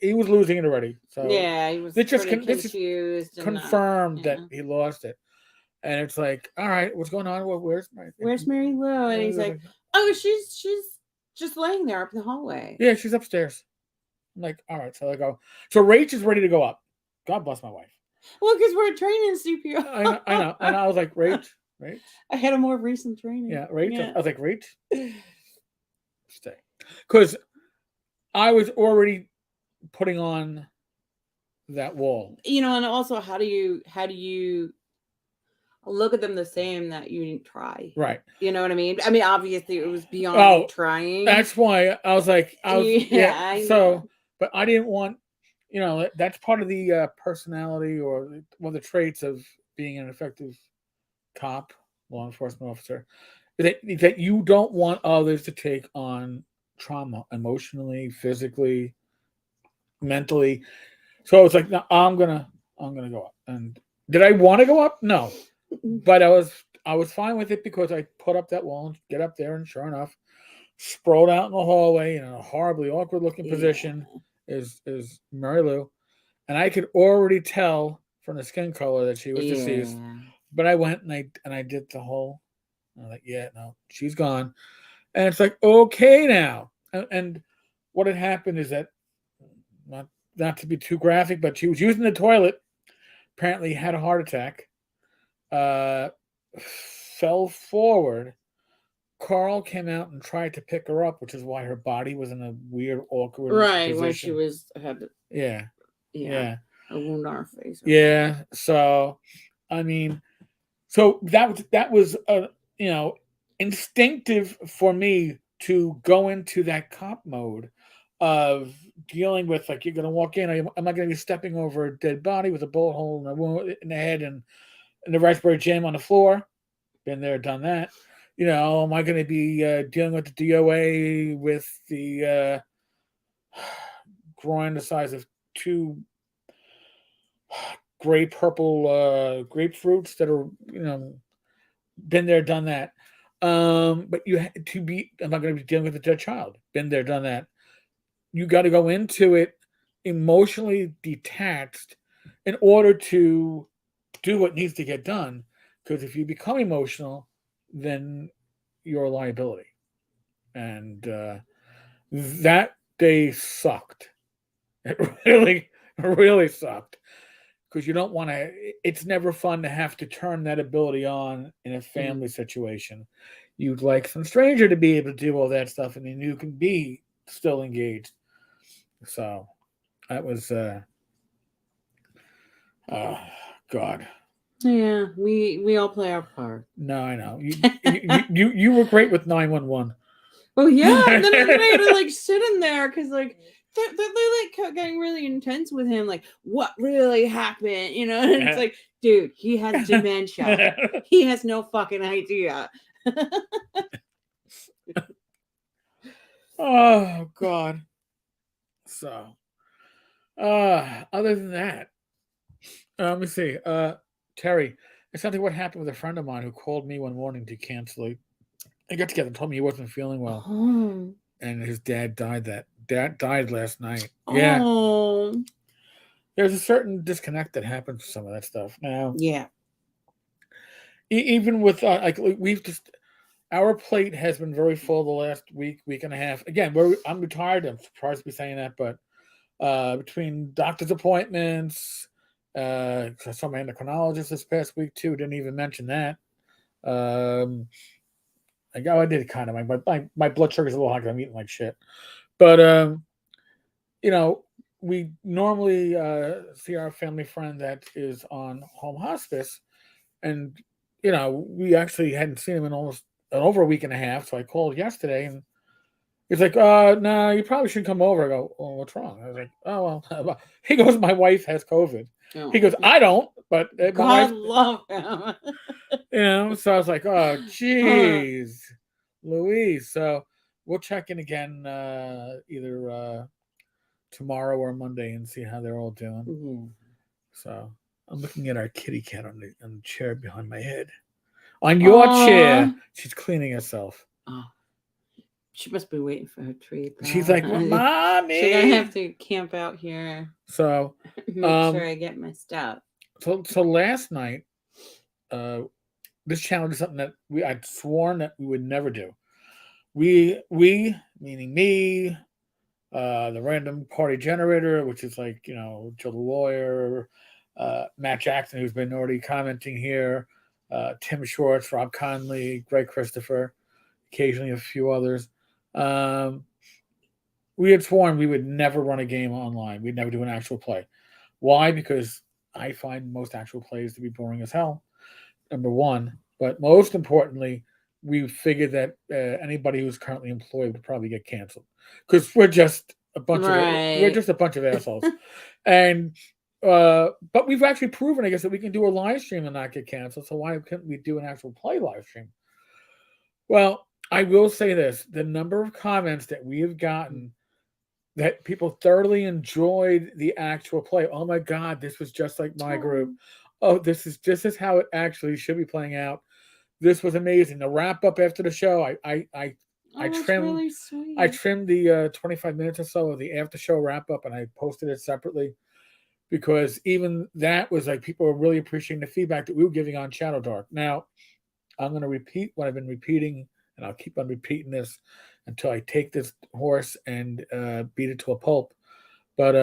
he was losing it already. So Yeah, he was this just pretty this is confused. And, confirmed that yeah. he lost it. And it's like, all right, what's going on? Well, where's Mary Lou? And he's like, oh, she's just laying there up in the hallway. yeah, she's upstairs. I'm like, all right. So I go. So Rach is ready to go up. God bless my wife. Well, because we're training CPR. I know. And I was like, Rach. I had a more recent training. Yeah, Rach. Yeah. I was like, Rach, stay. Because I was already putting on that wall. And also, how do you look at them the same that you didn't try? Right. You know what I mean? I mean, obviously, it was beyond trying. That's why I was like, I so, know. but I didn't want, that's part of the personality or one of the traits of being an effective cop, law enforcement officer, that you don't want others to take on trauma emotionally, physically, mentally. So it's like, no, I'm gonna go up. And did I want to go up? No, but I was fine with it because I put up that wall and get up there, and sure enough, sprawled out in the hallway in a horribly awkward looking position is Mary Lou, and I could already tell from the skin color that she was deceased. But I went and I did the whole. I'm like, yeah, no, she's gone, and it's like, okay now. And what had happened is that not to be too graphic, but she was using the toilet. Apparently, had a heart attack. Fell forward. Carl came out and tried to pick her up, which is why her body was in a weird, awkward position. When she had a wound on her face. Yeah. So, I mean, so that was instinctive for me to go into that cop mode of dealing with, like, you're going to walk in. Am I going to be stepping over a dead body with a bullet hole and a wound in the head and the respiratory jam on the floor? Been there, done that. Am I going to be dealing with the DOA with the groin the size of two gray purple grapefruits that are, been there, done that. But you have to be, I'm not going to be dealing with a dead child. Been there, done that. You got to go into it emotionally detached in order to do what needs to get done. Because if you become emotional, then you're a liability. And that day sucked. It really sucked. Because you don't want to, it's never fun to have to turn that ability on in a family situation. You'd like some stranger to be able to do all that stuff, and then you can be still engaged. So that was, God. Yeah, we all play our part. No, I know. You were great with 911. Oh yeah, and then I had to like sit in there because like they like kept getting really intense with him. Like, what really happened? And it's like, dude, he has dementia. He has no fucking idea. Oh God. So, other than that, let me see. Terry, it's something what happened with a friend of mine who called me one morning to cancel it. They got together and told me he wasn't feeling well. Oh. And his dad died last night. Oh. Yeah. There's a certain disconnect that happens with some of that stuff. Now, yeah. Even with our plate has been very full the last week and a half. Again, I'm retired. I'm surprised to be saying that, but between doctor's appointments, I saw my endocrinologist this past week too. Didn't even mention that. I did kind of. My blood sugar's a little high because I'm eating like shit. But we normally see our family friend that is on home hospice, and we actually hadn't seen him in almost over a week and a half. So I called yesterday, and he's like, "No, you probably shouldn't come over." I go, "Well, what's wrong?" I was like, "Oh well." He goes, "My wife has COVID." Oh. He goes, "I don't, but God love him." So I was like, "Oh, jeez, Louise." So we'll check in again either tomorrow or Monday and see how they're all doing. Mm-hmm. So I'm looking at our kitty cat on the chair behind my head. On your chair, she's cleaning herself. Oh. She must be waiting for her treat. She's like, well, Mommy. She's gonna have to camp out here. So make sure I get my stuff. So last night, this challenge is something that I'd sworn that we would never do. We meaning me, the random party generator, which is like, Joe the lawyer, Matt Jackson, who's been already commenting here, Tim Schwartz, Rob Conley, Greg Christopher, occasionally a few others. We had sworn we would never run a game online. We'd never do an actual play. Why? Because I find most actual plays to be boring as hell, number one. But most importantly, we figured that anybody who's currently employed would probably get canceled because we're just a bunch of assholes. And but we've actually proven, I guess, that we can do a live stream and not get canceled. So why couldn't we do an actual play live stream? Well, I will say this: the number of comments that we have gotten that people thoroughly enjoyed the actual play. Oh my God, this was just like my group. Oh, this is how it actually should be playing out. This was amazing. The wrap up after the show, I trimmed really sweet. I trimmed the 25 minutes or so of the after show wrap up, and I posted it separately because even that was like people were really appreciating the feedback that we were giving on Shadow Dark. Now, I'm going to repeat what I've been repeating, and I'll keep on repeating this until I take this horse and beat it to a pulp. But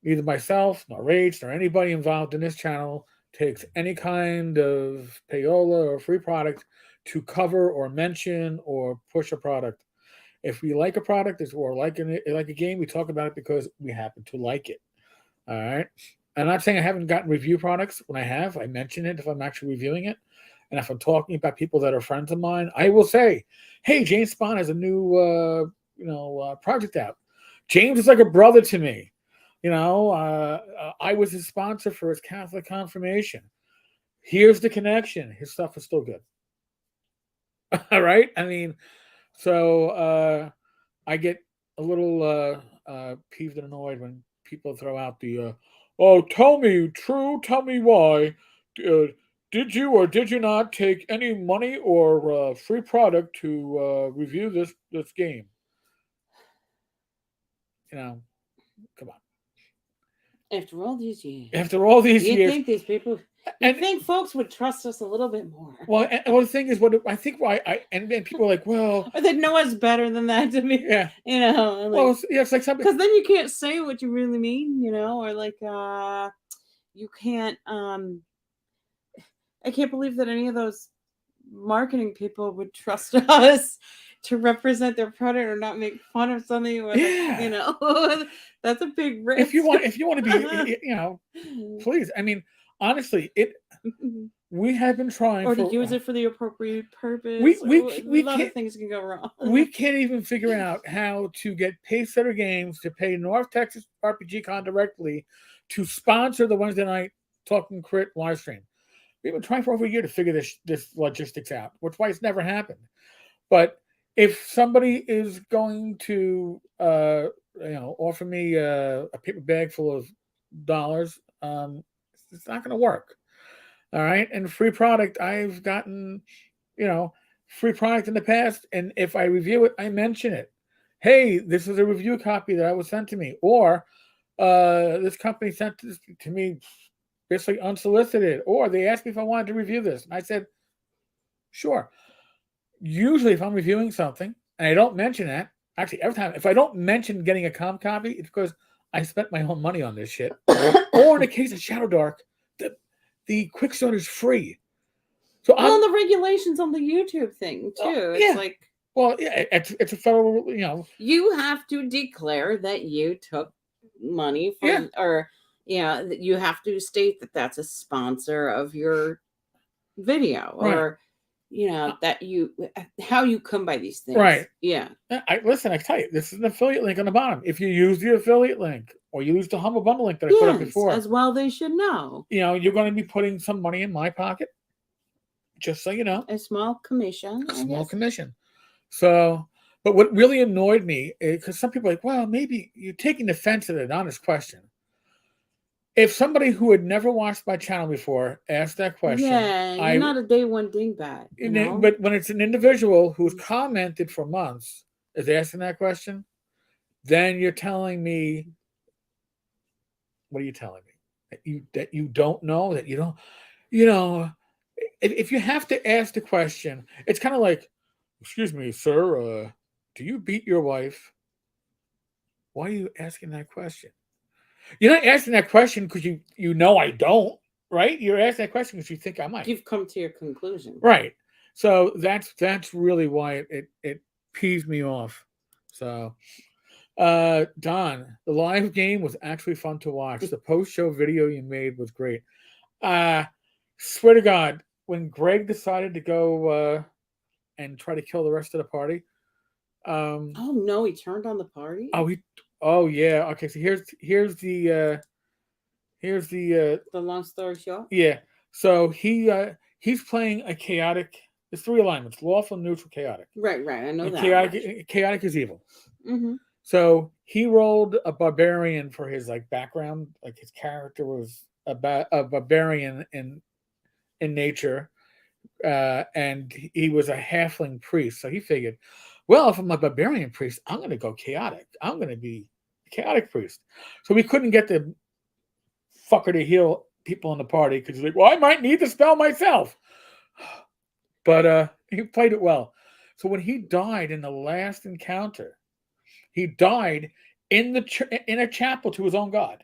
neither myself, nor Rach, nor anybody involved in this channel takes any kind of payola or free product to cover or mention or push a product. If we like a product or like a game, we talk about it because we happen to like it. All right. I'm not saying I haven't gotten review products. When I have, I mention it if I'm actually reviewing it. And if I'm talking about people that are friends of mine, I will say, hey, James Spahn has a new project out. James is like a brother to me. I was his sponsor for his Catholic confirmation. Here's the connection. His stuff is still good. All right. I mean, so I get a little peeved and annoyed when people throw out the, tell me why. Did you or did you not take any money or free product to review this game? Come on. After all these years. You think these people... You think folks would trust us a little bit more? Well, the thing is, and people are like, well, or they'd know us better than that to me. Yeah, it's like something because then you can't say what you really mean, or like you can't. I can't believe that any of those marketing people would trust us to represent their product or not make fun of something. That's a big risk. If you want to be, please. I mean. Honestly, we have been trying to use it for the appropriate purpose. We a lot of things can go wrong. We can't even figure out how to get Pacesetter Games to pay North Texas RPG Con directly to sponsor the Wednesday night Talking Crit live stream. We've been trying for over a year to figure this logistics out, which is why it's never happened. But if somebody is going to offer me a paper bag full of dollars, it's not going to work. All right. And free product, I've gotten, free product in the past. And if I review it, I mention it. Hey, this is a review copy that was sent to me. Or this company sent this to me basically unsolicited. Or they asked me if I wanted to review this. And I said, sure. Usually if I'm reviewing something and I don't mention that, actually every time, if I don't mention getting a comp copy, it's because I spent my own money on this shit. Or in the case of Shadow Dark, the quick start is free. So the regulations on the YouTube thing too. It's like, it's a federal. You have to declare that you took money from, or you have to state that that's a sponsor of your video, or that how you come by these things. Right. Yeah. I tell you, this is an affiliate link on the bottom. If you use the affiliate link or you use the Humble Bundle link that I put up before. As well, they should know. You're going to be putting some money in my pocket. Just so you know. A small commission. Commission. So, but what really annoyed me is because some people are like, well, maybe you're taking offense at an honest question. if somebody who had never watched my channel before asked that question, Yeah, you're not a day one dingbat, you know? but when it's an individual who's commented for months is asking that question, then you're telling me, what are you telling me? That you don't know, that you don't, you know, if you have to ask the question, it's kind of like, excuse me, sir, do you beat your wife? Why are you asking that question? You're not asking that question because you know I don't, right? You're asking that question because you think I might. You've come to your conclusion. Right. So that's really why it peeves me off. So Don, the live game was actually fun to watch. The post show video you made was great. Uh Swear to God, when Greg decided to go and try to kill the rest of the party, Oh no, he turned on the party? oh he oh yeah, okay, so here's the The long story short? yeah. So he's playing a chaotic. There's three alignments: lawful, neutral, chaotic. Right, I know And that much. chaotic is evil. Mm-hmm. So he rolled a barbarian for his like background, like his character was a barbarian in nature, and he was a halfling priest. So he figured, well, if I'm a barbarian priest, I'm going to go chaotic. I'm going to be a chaotic priest. So we couldn't get the fucker to heal people in the party because he's like, well, I might need the spell myself. But he played it well. So when he died in the last encounter, he died in a chapel to his own god,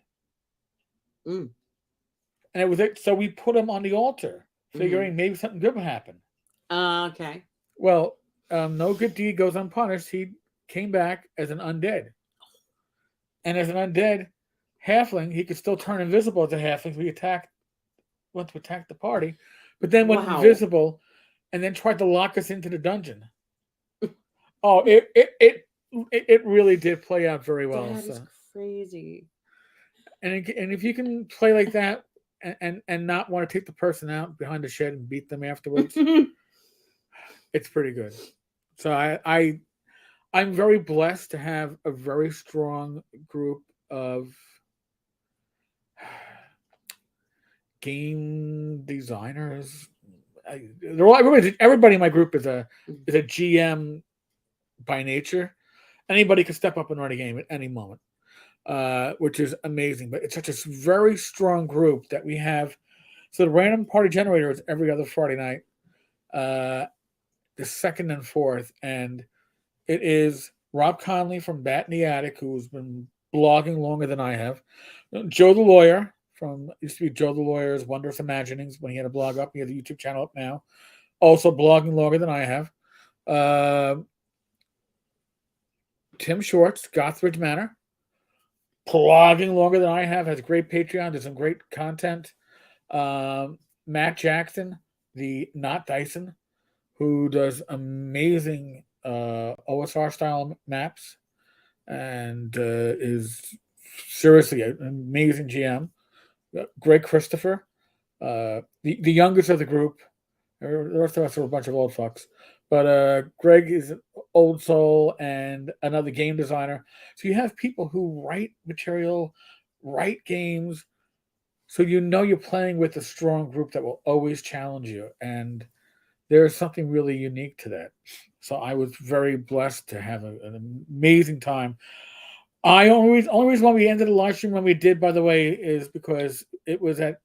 Mm. and it was it. So we put him on the altar, figuring maybe something good would happen. Okay. Well, no good deed goes unpunished. He came back as an undead, and as an undead halfling, he could still turn invisible as a halfling. So he went to attack the party, but then went Wow. invisible, and then tried to lock us into the dungeon. Oh, it really did play out very well. That is So, crazy. and if you can play like that and not want to take the person out behind the shed and beat them afterwards, it's pretty good. So I'm very blessed to have a very strong group of game designers. Everybody in my group is a GM by nature. Anybody can step up and run a game at any moment, which is amazing. But it's such a very strong group that we have. So the random party generator is every other Friday night, the second and fourth, and it is Rob Conley from Bat in the Attic, who's been blogging longer than I have. Joe the Lawyer from used to be Joe the Lawyer's Wondrous Imaginings when he had a blog up. He has a YouTube channel up now, also blogging longer than I have. Tim Schwartz, Gothridge Manor, blogging longer than I have, has a great Patreon, does some great content. Matt Jackson, the Not Dyson, who does amazing OSR style maps and is seriously an amazing GM. Greg Christopher, the youngest of the group. The rest of us are a bunch of old fucks. But Greg is an old soul and another game designer. So you have people who write material, write games. So you know you're playing with a strong group that will always challenge you. And there's something really unique to that. So I was very blessed to have an amazing time. Only reason why we ended the live stream when we did, by the way, is because it was at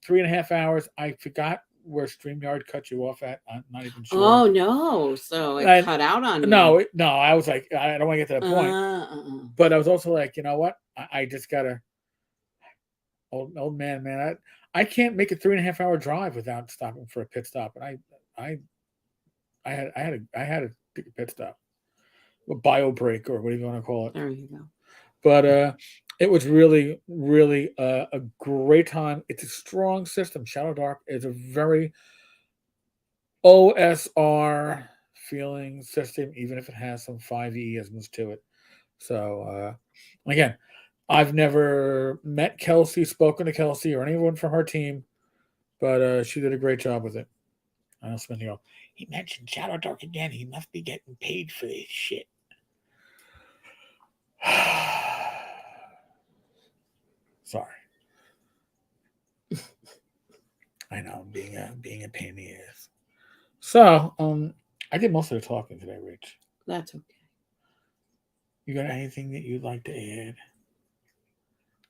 3.5 hours. I forgot where StreamYard cut you off at. I'm not even sure. Oh no! So it cut out on you. No. I was like, I don't want to get to that point. But I was also like, you know what? I just gotta. Old man. I can't make a 3.5 hour drive without stopping for a pit stop, and I had a pit stop, a bio break or whatever you want to call it. There you go. But it was really, really a great time. It's a strong system. Shadow Dark is a very OSR feeling system, even if it has some 5e isms to it. So again, I've never met Kelsey, spoken to Kelsey, or anyone from her team, but she did a great job with it. I know something else. He mentioned Shadow Dark again. He must be getting paid for this shit. Sorry. I know, being a pain in the ass. So, I did most of the talking today, Rich. That's okay. You got anything that you'd like to add?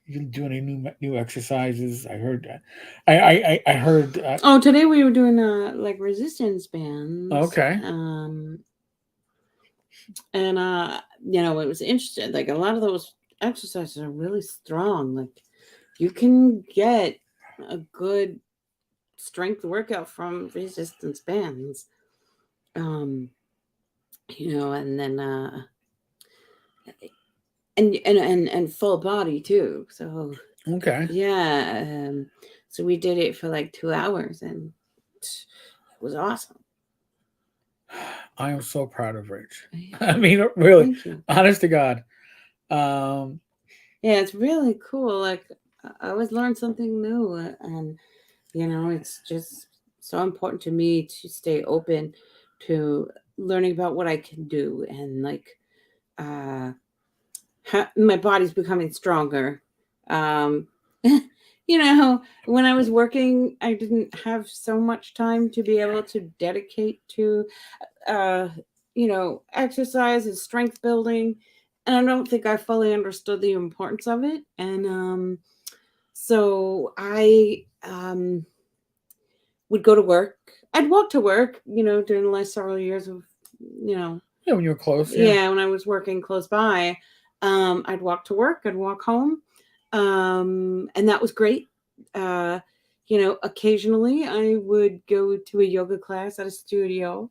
You do any new exercises? I heard that. I heard. Oh, today we were doing like resistance bands. Okay. And it was interesting. Like a lot of those exercises are really strong. Like you can get a good strength workout from resistance bands. And then and full body too. So Okay. yeah, so we did it for like 2 hours, and it was awesome. I am so proud of Rich. Yeah. I mean, really, Thank you. honest to God. Um, Yeah, it's really cool. Like I always learn something new, and it's just so important to me to stay open to learning about what I can do, and like uh my body's becoming stronger. Um, when I was working, I didn't have so much time to be able to dedicate to, uh, exercise and strength building. And I don't think I fully understood the importance of it. And so I would go to work. I'd walk to work, during the last several years of, you know, yeah, when you were close, yeah. yeah, when I was working close by. I'd walk to work, I'd walk home, and that was great. Occasionally I would go to a yoga class at a studio,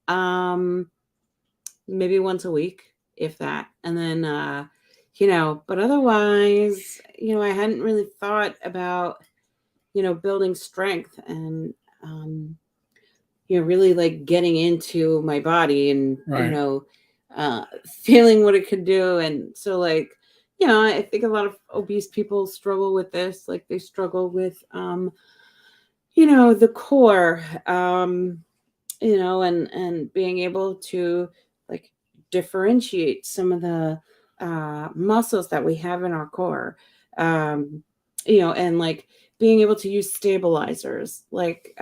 um, maybe once a week, if that. And then, but otherwise, I hadn't really thought about, building strength and, really like getting into my body and, Right. feeling what it could do. And so like, I think a lot of obese people struggle with this. Like they struggle with, the core, and being able to like differentiate some of the muscles that we have in our core, and like being able to use stabilizers, like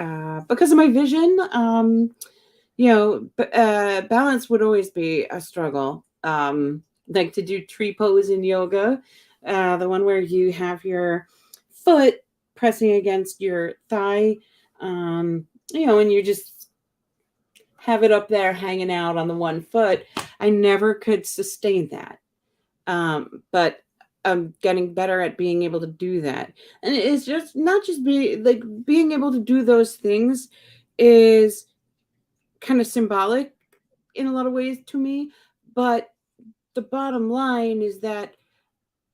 because of my vision, balance would always be a struggle. Like to do tree pose in yoga, the one where you have your foot pressing against your thigh, and you just have it up there hanging out on the one foot. I never could sustain that. But I'm getting better at being able to do that. And it's just not just being able to do those things is kind of symbolic in a lot of ways to me, but the bottom line is that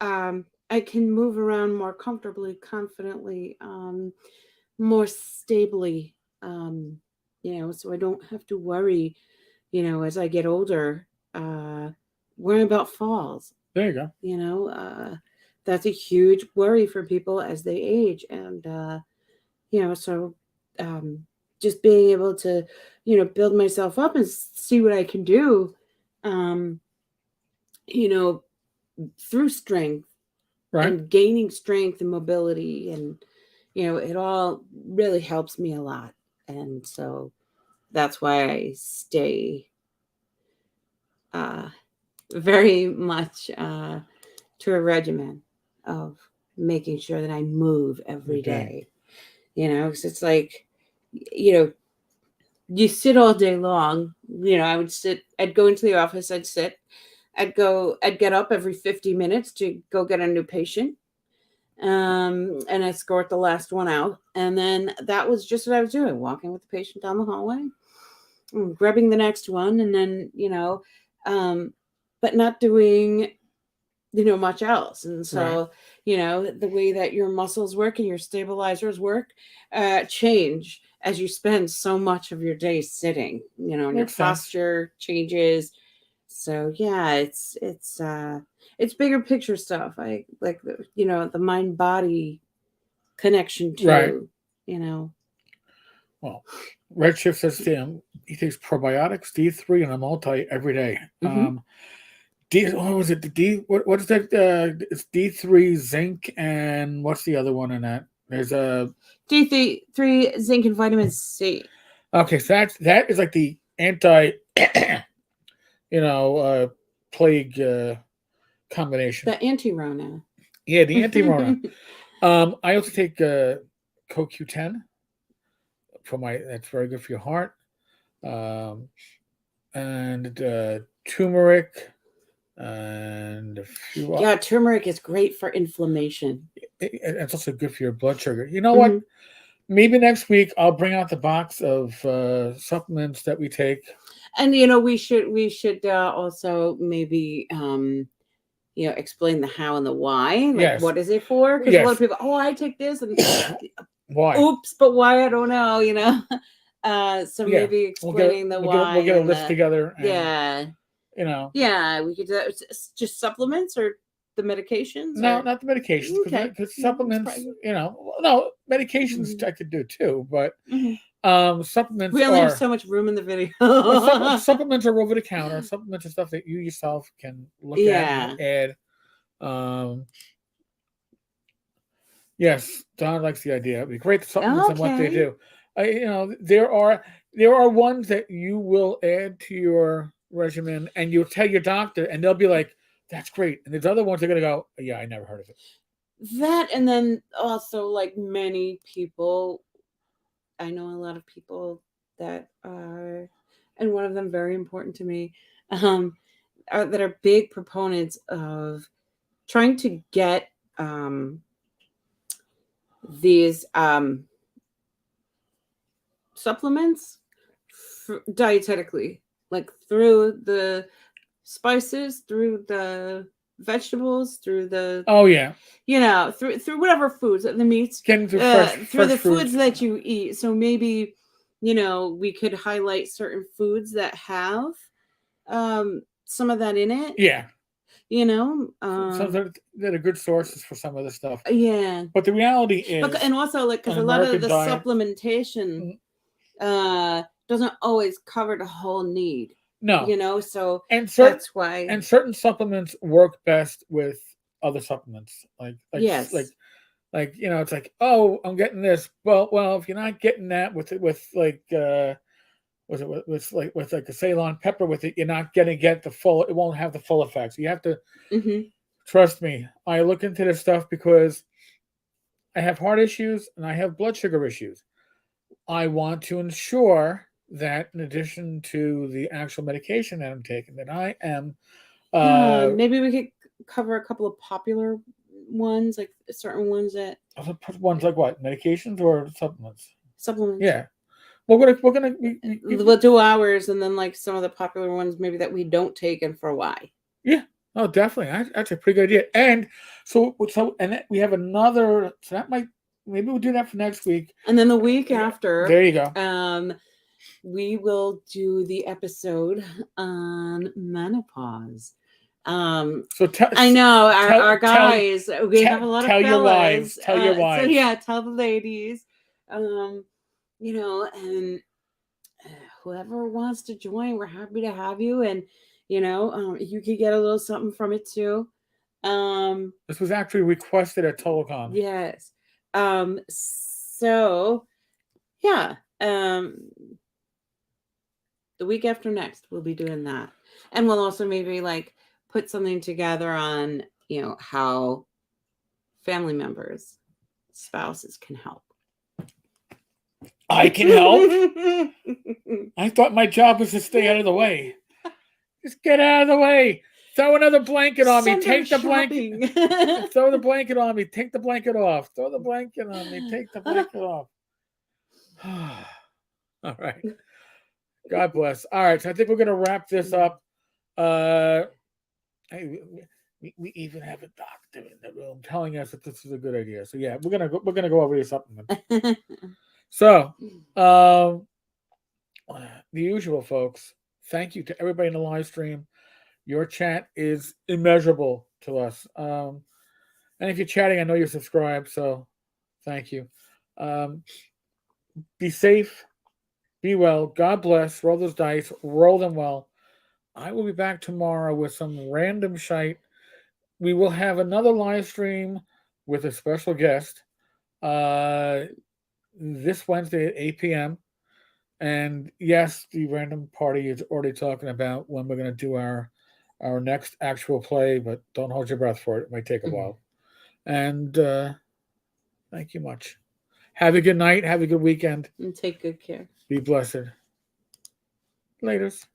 I can move around more comfortably, confidently, more stably, so I don't have to worry, as I get older, worrying about falls. There you go. That's a huge worry for people as they age. And, so just being able to, build myself up and see what I can do, um, through strength Right. and gaining strength and mobility. And, it all really helps me a lot. And so that's why I stay very much to a regimen of making sure that I move every day. Because it's like, you sit all day long. I would sit, I'd go into the office, I'd sit, I'd get up every 50 minutes to go get a new patient, and escort the last one out. And then that was just what I was doing, walking with the patient down the hallway, grabbing the next one, and then, but not doing, much else. And so, the way that your muscles work and your stabilizers work change as you spend so much of your day sitting, and your posture changes. So yeah, it's bigger picture stuff. I like the mind body connection too. Right. Well, Redshift says to him, he takes probiotics, D3, and a multi every day. Mm-hmm. What was it? What is that? It's D3 zinc, and what's the other one in that? There's a D3, zinc, and vitamin C. okay. So that is like the anti, plague combination. The anti-Rona. Yeah, the anti-Rona. I also take CoQ10 for my. That's very good for your heart. Um, and turmeric and a few. Yeah, turmeric is great for inflammation. It's also good for your blood sugar. You know what? Mhm. Maybe next week I'll bring out the box of supplements that we take. And we should also maybe explain the how and the why. Like, Yes, what is it for? Because a lot of yes. people, oh, I take this, and Why? oops, but why? I don't know. So Yeah, maybe explaining the we'll why get a and list the together, and yeah. you know, Yeah, we could do that. It's just supplements or the medications no, or not the medications okay. because Yeah, that's supplements, probably no medications hmm I could do too, but hmm supplements We only have are so much room in the video. supplements are over the counter. Supplements are stuff that you yourself can look at and Yeah. add. Um, yes, Don likes the idea. It'd be great, the supplements and what they Okay. do. There are ones that you will add to your regimen, and you'll tell your doctor, and they'll be like, "That's great." And there's other ones they're gonna go, "Yeah, I never heard of it." That, and then also, like, many people, I know a lot of people that are, and one of them very important to me, um, that are big proponents of trying to get these supplements dietetically, like through the spices, through the vegetables, through the Oh yeah, through whatever foods, the meats, getting to through fresh the foods fruits. that you eat. So maybe we could highlight certain foods that have some of that in it. Yeah, You know, so that are good sources for some of the stuff. yeah. But the reality But is, and also, like, because an a lot of American the diet. supplementation Mm, doesn't always cover the whole need. no, So and that's why. certain supplements work best with other supplements, Yes. it's like, oh, I'm getting this. Well, if you're not getting that with like with like a Ceylon pepper with it, you're not gonna get the full. It won't have the full effects. You have to Hmm. trust me. I look into this stuff because I have heart issues and I have blood sugar issues. I want to ensure that in addition to the actual medication that I'm taking, that I am uh Maybe we could cover a couple of popular ones, like certain ones that ones like what medications or supplements. supplements. Yeah, we're gonna We'll do ours, and then like some of the popular ones, maybe that we don't take, and for why. yeah. Oh, definitely. That's a pretty good idea. And we have another. So that might maybe we'll do that for next week. And then the week Yeah, after, there you go. We will do the episode on menopause. So I know our tell guys, we have a lot of tell your fellas. wives. Tell your So wives. yeah, tell the ladies. And whoever wants to join, we're happy to have you. And you could get a little something from it too. This was actually requested at Telecom. Yes. So yeah. The week after next, we'll be doing that. And we'll also maybe like put something together on, how family members, spouses can help. I can help. I thought my job was to stay out of the way. Just get out of the way. Throw another blanket on me. Take the blanket. Throw the blanket on me. Take the blanket off. Throw the blanket on me. Take the blanket off. All right. God bless. All right. So I think we're going to wrap this up. Hey, we even have a doctor in the room telling us that this is a good idea. So yeah, we're gonna go over your supplements. So, the usual, folks. Thank you to everybody in the live stream. Your chat is immeasurable to us. And if you're chatting, I know you're subscribed, so thank you. Be safe, be well. God bless. Roll those dice, roll them well. I will be back tomorrow with some random shite. We will have another live stream with a special guest. this Wednesday at 8 p.m. And yes, the random party is already talking about when we're going to do our next actual play, but don't hold your breath for it. It might take a while. And thank you much. Have a good night. Have a good weekend. And take good care. Be blessed. Laters.